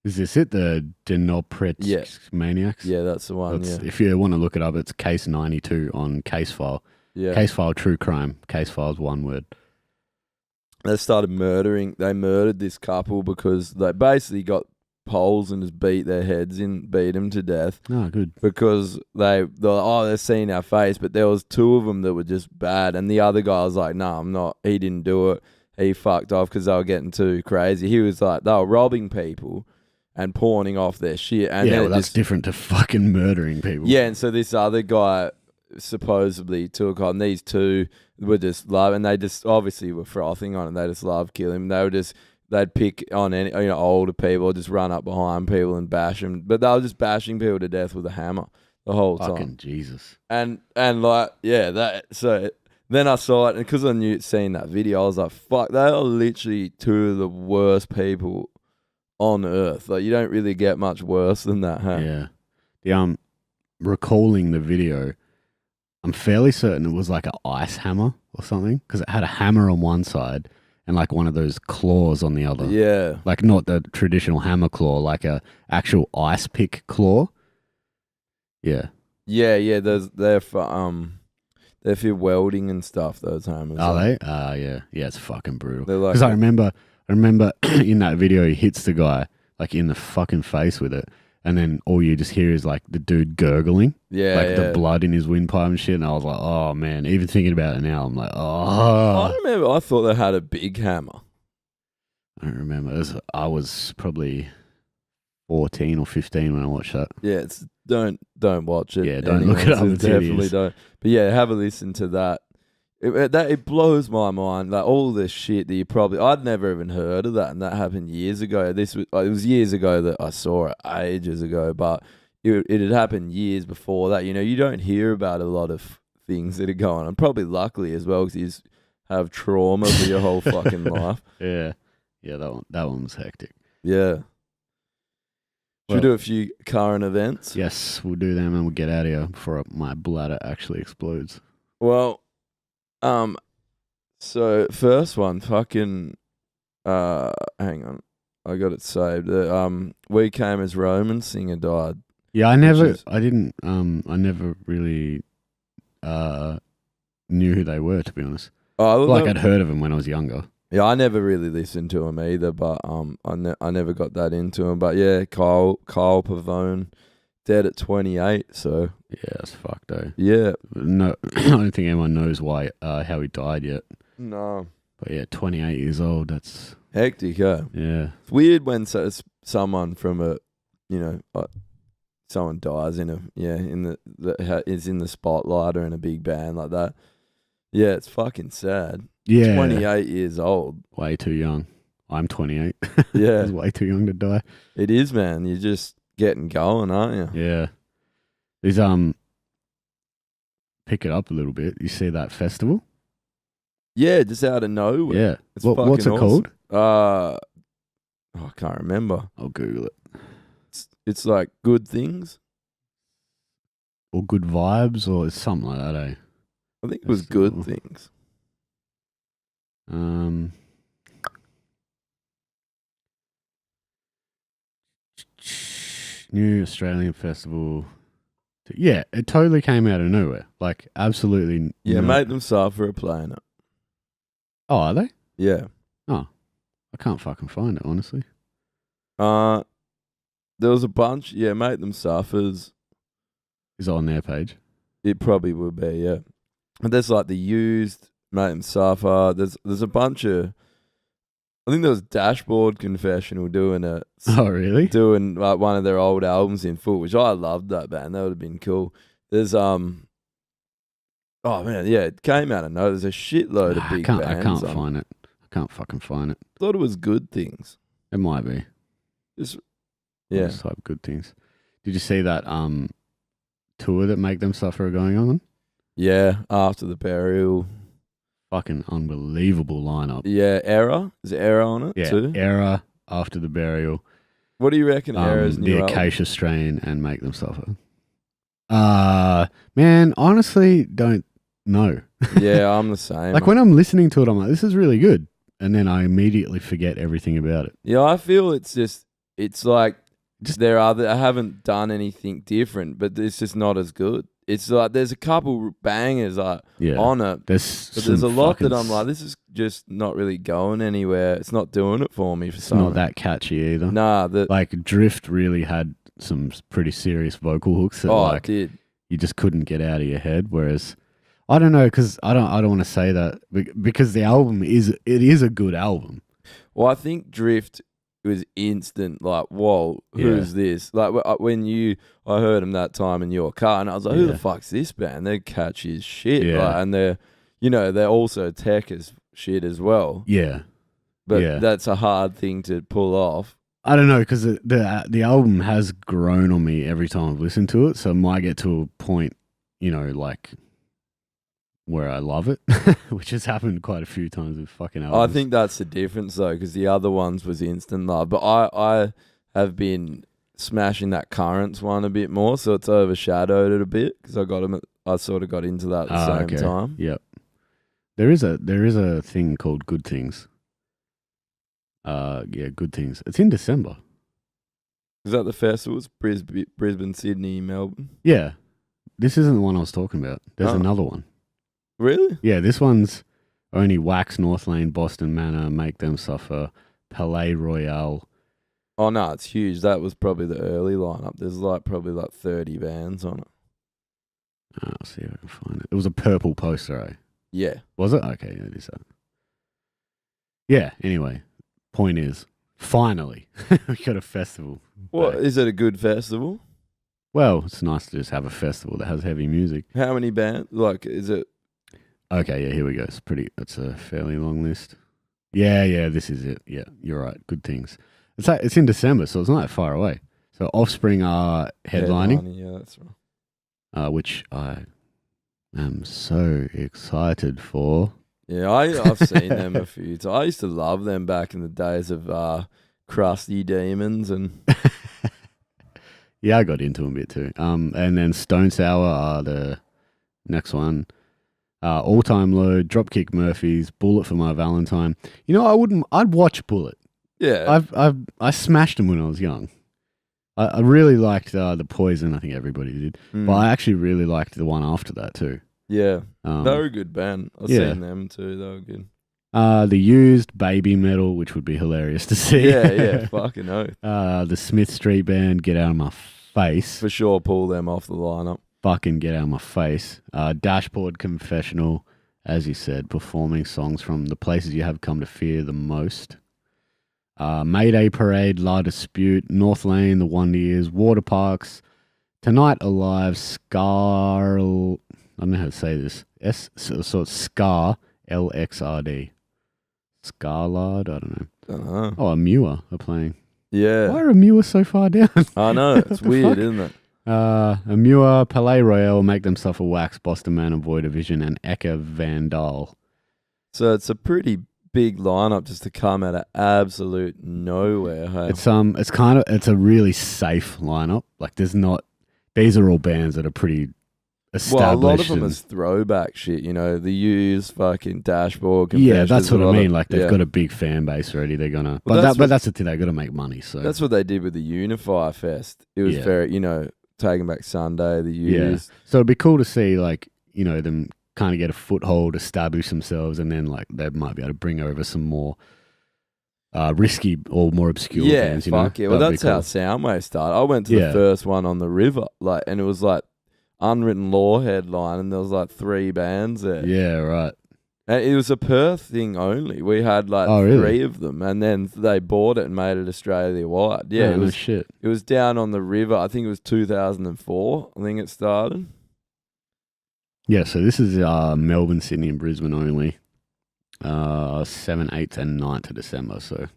Is this it? The Dnipropetrovsk maniacs? Yeah, that's the one. Yeah. If you want to look it up, it's case 92 on case file. Yeah. Case file true crime. Case file is one word. They started murdering. They murdered this couple because they basically got poles and just beat their heads in, beat them to death. Oh, good. Because they're seeing our face, but there was 2 of them that were just bad, and the other guy was like, "No, I'm not. He didn't do it. He fucked off because they were getting too crazy." He was like, they were robbing people and pawning off their shit. And yeah, well, that's different to fucking murdering people. Yeah, and so this other guy supposedly took on. These 2 were just love, and they just obviously were frothing on it. They just loved killing him. They'd pick on any older people, or just run up behind people and bash them. But they were just bashing people to death with a hammer the whole time. Fucking Jesus. And like, yeah, that. So then I saw it, and because I knew seen that video, I was like, fuck, they are literally 2 of the worst people on earth. Like, you don't really get much worse than that, huh? Yeah. The recalling the video, I'm fairly certain it was like an ice hammer or something, because it had a hammer on one side and like one of those claws on the other. Yeah. Like not the traditional hammer claw, like a actual ice pick claw. Yeah. Yeah. They're for welding and stuff. Those hammers. Are they? Yeah. Yeah, it's fucking brutal. They're like, because I remember in that video he hits the guy like in the fucking face with it, and then all you just hear is like the dude gurgling. Yeah, like the blood in his windpipe and shit. And I was like, oh man, even thinking about it now, I'm like, oh. I thought they had a big hammer. I don't remember. I was probably 14 or 15 when I watched that. Yeah, don't watch it. Yeah, don't look it up. Definitely don't. But yeah, have a listen to that. It blows my mind. Like all this shit that I'd never even heard of that, and that happened years ago. It was years ago that I saw it, ages ago, but it had happened years before that. You don't hear about a lot of things that are going on. Probably luckily as well, because you have trauma for your whole fucking life. Yeah, that one was hectic. Yeah. Should we do a few current events? Yes, we'll do them and we'll get out of here before my bladder actually explodes. Well, so first one, fucking, hang on, I got it saved. We Came as Romans singer died. Yeah, I never really knew who they were, to be honest. I'd heard of them when I was younger. Yeah, I never really listened to him either, but I never got that into him. But yeah, Kyle Pavone, dead at 28. So yeah, that's fucked though. Yeah, no, I don't think anyone knows why how he died yet. No, but yeah, 28 years old. That's hectic. Yeah, it's weird when someone from someone dies is in the spotlight or in a big band like that. Yeah, it's fucking sad. Yeah. 28 years old. Way too young. I'm 28. Yeah. It's way too young to die. It is, man. You're just getting going, aren't you? Yeah. These pick it up a little bit. You see that festival? Yeah, just out of nowhere. Yeah. It's what's it awesome. called? I can't remember. I'll Google it. It's like Good Things. Or Good Vibes, or it's something like that, eh? I think it was Good Things. New Australian festival. Yeah, it totally came out of nowhere. Like, absolutely. Yeah, Make Them Suffer are playing it. Oh, are they? Yeah. Oh, I can't fucking find it, honestly. There was a bunch. Yeah, Make Them Suffers. Is it on their page? It probably would be, yeah. And there's like The Used, Make Them Suffer. There's a bunch of. I think there was Dashboard Confessional doing it. Oh, really? Doing like one of their old albums in full, which I loved that band. That would have been cool. There's oh man, yeah, it came out of nowhere. There's a shitload of big bands. I can't find it. I can't fucking find it. Thought it was Good Things. It might be. Yeah. Just type Good Things. Did you see that tour that Make Them Suffer are going on? Yeah, After the Burial. Fucking unbelievable lineup. Yeah, Error. Is there Error on it too? Error, After the Burial. What do you reckon Error's new The Acacia Strain and Make Them Suffer. Man, honestly, don't know. Yeah, I'm the same. Like when I'm listening to it, I'm like, this is really good. And then I immediately forget everything about it. Yeah, I feel it's like I haven't done anything different, but it's just not as good. It's like there's a couple bangers on it. There's a lot that I'm like, this just not really going anywhere. It's not doing it for me for It's some not reason. that catchy either. Nah, Like Drift really had some pretty serious vocal hooks that it like did. you just couldn't get out of your head. Whereas I don't know, because I don't want to say that because the album is a good album. Well, I think Drift was instant. Like, whoa, who's this? Like when I heard him that time in your car, and I was like, who the fuck's this band? They're catchy as shit. Yeah. Like, and they're also tech as shit as well. Yeah, But that's a hard thing to pull off. I don't know, because the album has grown on me every time I've listened to it. So it might get to a point, like where I love it, which has happened quite a few times with fucking albums. I think that's the difference though, because the other ones was instant love. But I have been smashing that Currents one a bit more, so it's overshadowed it a bit because I sort of got into that at the same time. Yep. There is a thing called Good Things. Good Things. It's in December. Is that the festivals? Brisbane, Sydney, Melbourne? Yeah. This isn't the one I was talking about. There's another one. Really? Yeah, this one's only Wax, North Lane, Boston Manor, Make Them Suffer, Palais Royale. Oh no, it's huge. That was probably the early lineup. There's probably 30 bands on it. I'll see if I can find it. It was a purple poster, eh? Yeah. Was it? Okay, yeah, it is that. Yeah, anyway, point is, finally, we got a festival. What, is it a good festival? Well, it's nice to just have a festival that has heavy music. How many bands? Is it? Okay, yeah, here we go. It's a fairly long list. Yeah, this is it. Yeah, you're right. Good Things. It's in December, so it's not that far away. So Offspring are headlining. Yeah, that's right. Which I am so excited for. Yeah, I've seen them a few times. I used to love them back in the days of Crusty Demons and. Yeah, I got into them a bit too. And then Stone Sour are the next one. All Time Low, Dropkick Murphys, Bullet for My Valentine. I'd watch Bullet. Yeah. I smashed them when I was young. I really liked the Poison. I think everybody did. But I actually really liked the one after that too. Yeah. They were a good band. I've seen them too. They were good. The Used, Baby Metal, which would be hilarious to see. Yeah, fucking oath. The Smith Street Band, Get Out of My Face. For sure, pull them off the lineup. Fucking Get Out of My Face. Dashboard Confessional, as you said, performing songs from the places you have come to fear the most. Mayday Parade, La Dispute, North Lane, The Wonder Years, Water Parks, Tonight Alive, Scar. I don't know how to say this. So it's Scar, LXRD. Scarlard? I don't know. Oh, Amua are playing. Yeah. Why are Amua so far down? I know. It's weird, isn't it? Amua, Palais Royale, Make Them Suffer, Wax, Boston Man and Void Division, and Eka Vandal. So it's a pretty big lineup just to come out of absolute nowhere. Hey? It's a really safe lineup. Like these are all bands that are pretty established. Well, a lot of them is throwback shit, the used fucking Dashboard. Yeah, that's what I mean. Like they've got a big fan base already. They're gonna, but that's the thing. They got to make money. So that's what they did with the Unify Fest. It was very, Taking Back Sunday, the used. Yeah. So it'd be cool to see them kind of get a foothold, establish themselves, and then they might be able to bring over some more risky or more obscure bands. Yeah. Well, that's how Soundwave started. I went to the first one on the river, and it was Unwritten Law headline, and there was 3 bands there. Yeah, right. And it was a Perth thing only. We had 3 of them, and then they bought it and made it Australia wide. Yeah, it was shit. It was down on the river. I think it was 2004. I think it started. Yeah, so this is Melbourne, Sydney, and Brisbane only. 7th, 8th, and 9th of December. So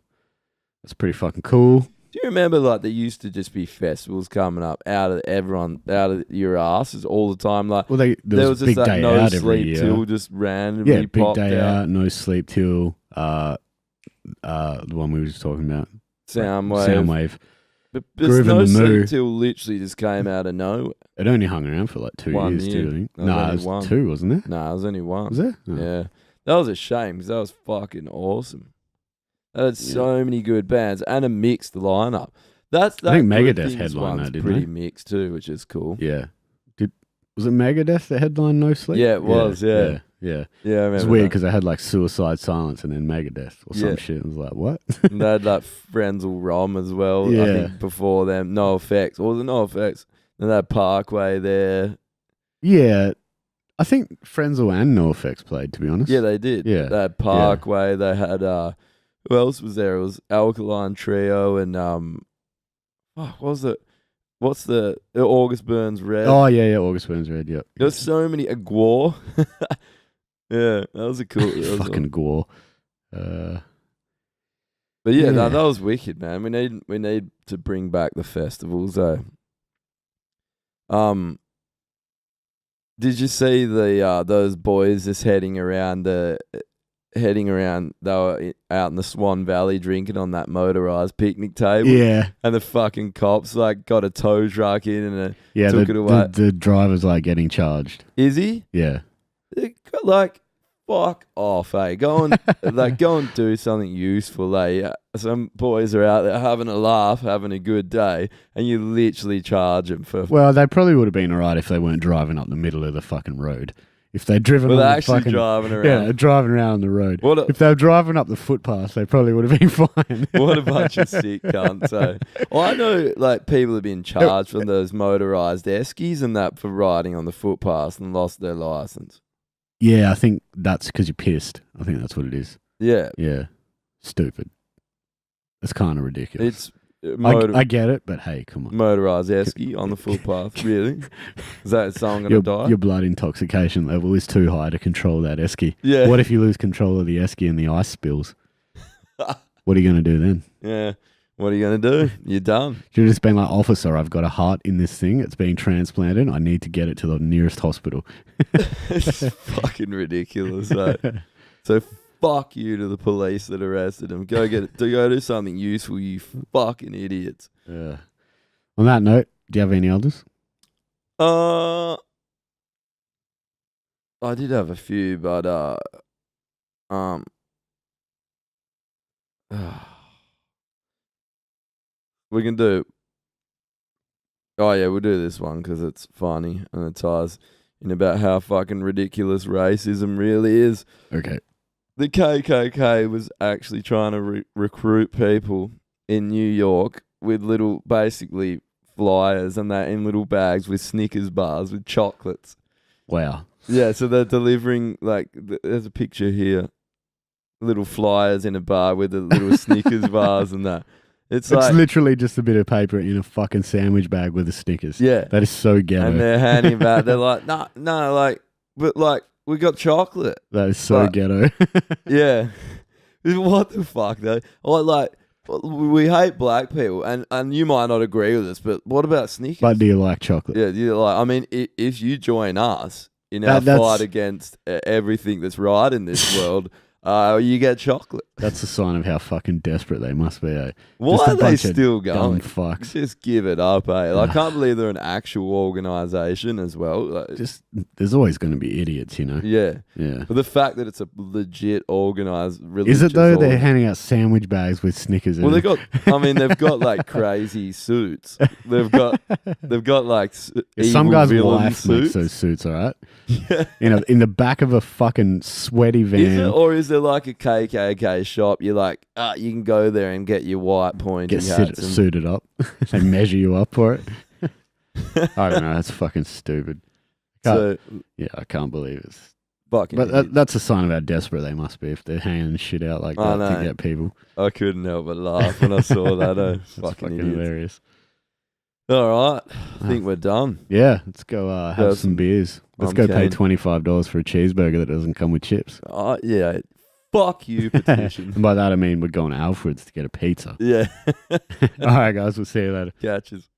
that's pretty fucking cool. Do you remember there used to just be festivals coming up out of your asses all the time? There was just Big that Day No Out every Sleep year. Till just randomly Big popped Day out. Out, No Sleep Till, the one we were just talking about. Soundwave. But Groove No in the Sleep Moo. Till literally just came out of nowhere. It only hung around for 2 1 years year. too, I think. That was No, only it was one. 2, wasn't it? No, it was only 1. Was it? Oh. Yeah. That was a shame because that was fucking awesome. That had so many good bands and a mixed lineup. I think Megadeth headlined that, didn't pretty they? mixed too, which is cool. Yeah. Was it Megadeth that headlined No Sleep? Yeah, it was, yeah. Yeah. Yeah, I remember It's weird that. because they had like Suicide Silence and then Megadeth or some Yeah. shit. I was like, what? And they had like Frenzel Rom as well. I Yeah. think before them, No Effects. Or was it No Effects? And they had Parkway there. Yeah. I think Frenzel and NoFX played, to be honest. Yeah, they did. Yeah. They had Parkway. They had who else was there? It was Alkaline Trio and what was it? What's the August Burns Red? Oh, yeah. August Burns Red, yep. There was so many Aguar. Yeah, that was a cool. Fucking gore. But yeah, Yeah. that was wicked, man. We need to bring back the festivals, though. Did you see the those boys just heading around? They were out in the Swan Valley drinking on that motorized picnic table. Yeah. And the fucking cops like got a tow truck in and Yeah, took it away. the driver's like getting charged. Is he? Yeah. Like, fuck off, eh? Go and do something useful, eh? Some boys are out there having a laugh, having a good day, and you literally charge them for. Well, they probably would have been alright if they weren't driving up the middle of the fucking road. If they'd driven Well, on they're the actually fucking, driving yeah, around. they're driving around on the road. What If they were driving up the footpath, they probably would have been fine. a bunch of sick cunts, eh? Well, I know, like, people have been charged from those motorised eskies and that for riding on the footpath and lost their licence. Yeah, I think that's because you're pissed. I think that's what it is. Yeah. Yeah. Stupid. It's kind of ridiculous. It's I get it, but hey, come on. motorised esky on the footpath, really? Is that someone going to die? Your blood intoxication level is too high to control that esky. Yeah. What if you lose control of the esky and the ice spills? What are you going to do then? Yeah. What are you going to do? You're done. Should have just been like, officer, I've got a heart in this thing. It's being transplanted. I need to get it to the nearest hospital. It's fucking ridiculous, eh? So fuck you to the police that arrested him. Go do something useful, you fucking idiots. On that note, do you have any others? I did have a few, but we can do. Oh yeah, we'll do this one because it's funny and it ties in about how fucking ridiculous racism really is. Okay. The KKK was actually trying to recruit people in New York with little, basically flyers and that in little bags with Snickers bars with chocolates. Wow. Yeah, so they're delivering, like, there's a picture here, little flyers in a bar with the little Snickers bars and that. It's like, literally just a bit of paper in a fucking sandwich bag with the Snickers. yeah. That is so ghetto. And they're handing back, they're like, no, like, but like, we got chocolate. That is so But- ghetto. Yeah. What the fuck, though? Like, we hate black people, and you might not agree with us, but what about Snickers? But do you like chocolate? Yeah, you're like, I mean, if you join us in our That's- fight against everything that's right in this world, you get chocolate. That's a sign of how fucking desperate they must be, eh? Why Just a are they bunch of still Dumb going? fucks. Just give it up, eh? Like, I can't believe they're an actual organisation as well. Like, Just there's always going to be idiots, you know? yeah. Yeah. But the fact that it's a legit organised religious Is it though? They're org- handing out sandwich bags with Snickers in Well, them. they've got like crazy suits. They've got like Some evil guy's villain wife suits. makes those suits, all right? Yeah. In the back of a fucking sweaty van. Is it, or is there like a KKK shop? You're like, you can go there and get your white pointy Get hats. and- suited up. They measure you up for it. I don't know. That's fucking stupid. so Yeah, I can't believe it. fucking. But idiot. that's a sign of how desperate they must be if they're handing shit out like I that to know. get people. I couldn't help but laugh when I saw that. That's Fucking fucking idiots. hilarious. All right, I think we're done. Yeah, let's go have Yeah, some beers. Let's I'm go pay keen. $25 for a cheeseburger that doesn't come with chips. Yeah, fuck you, petition. And by that I mean we're going to Alfred's to get a pizza. Yeah, All right, guys, we'll see you later. catches.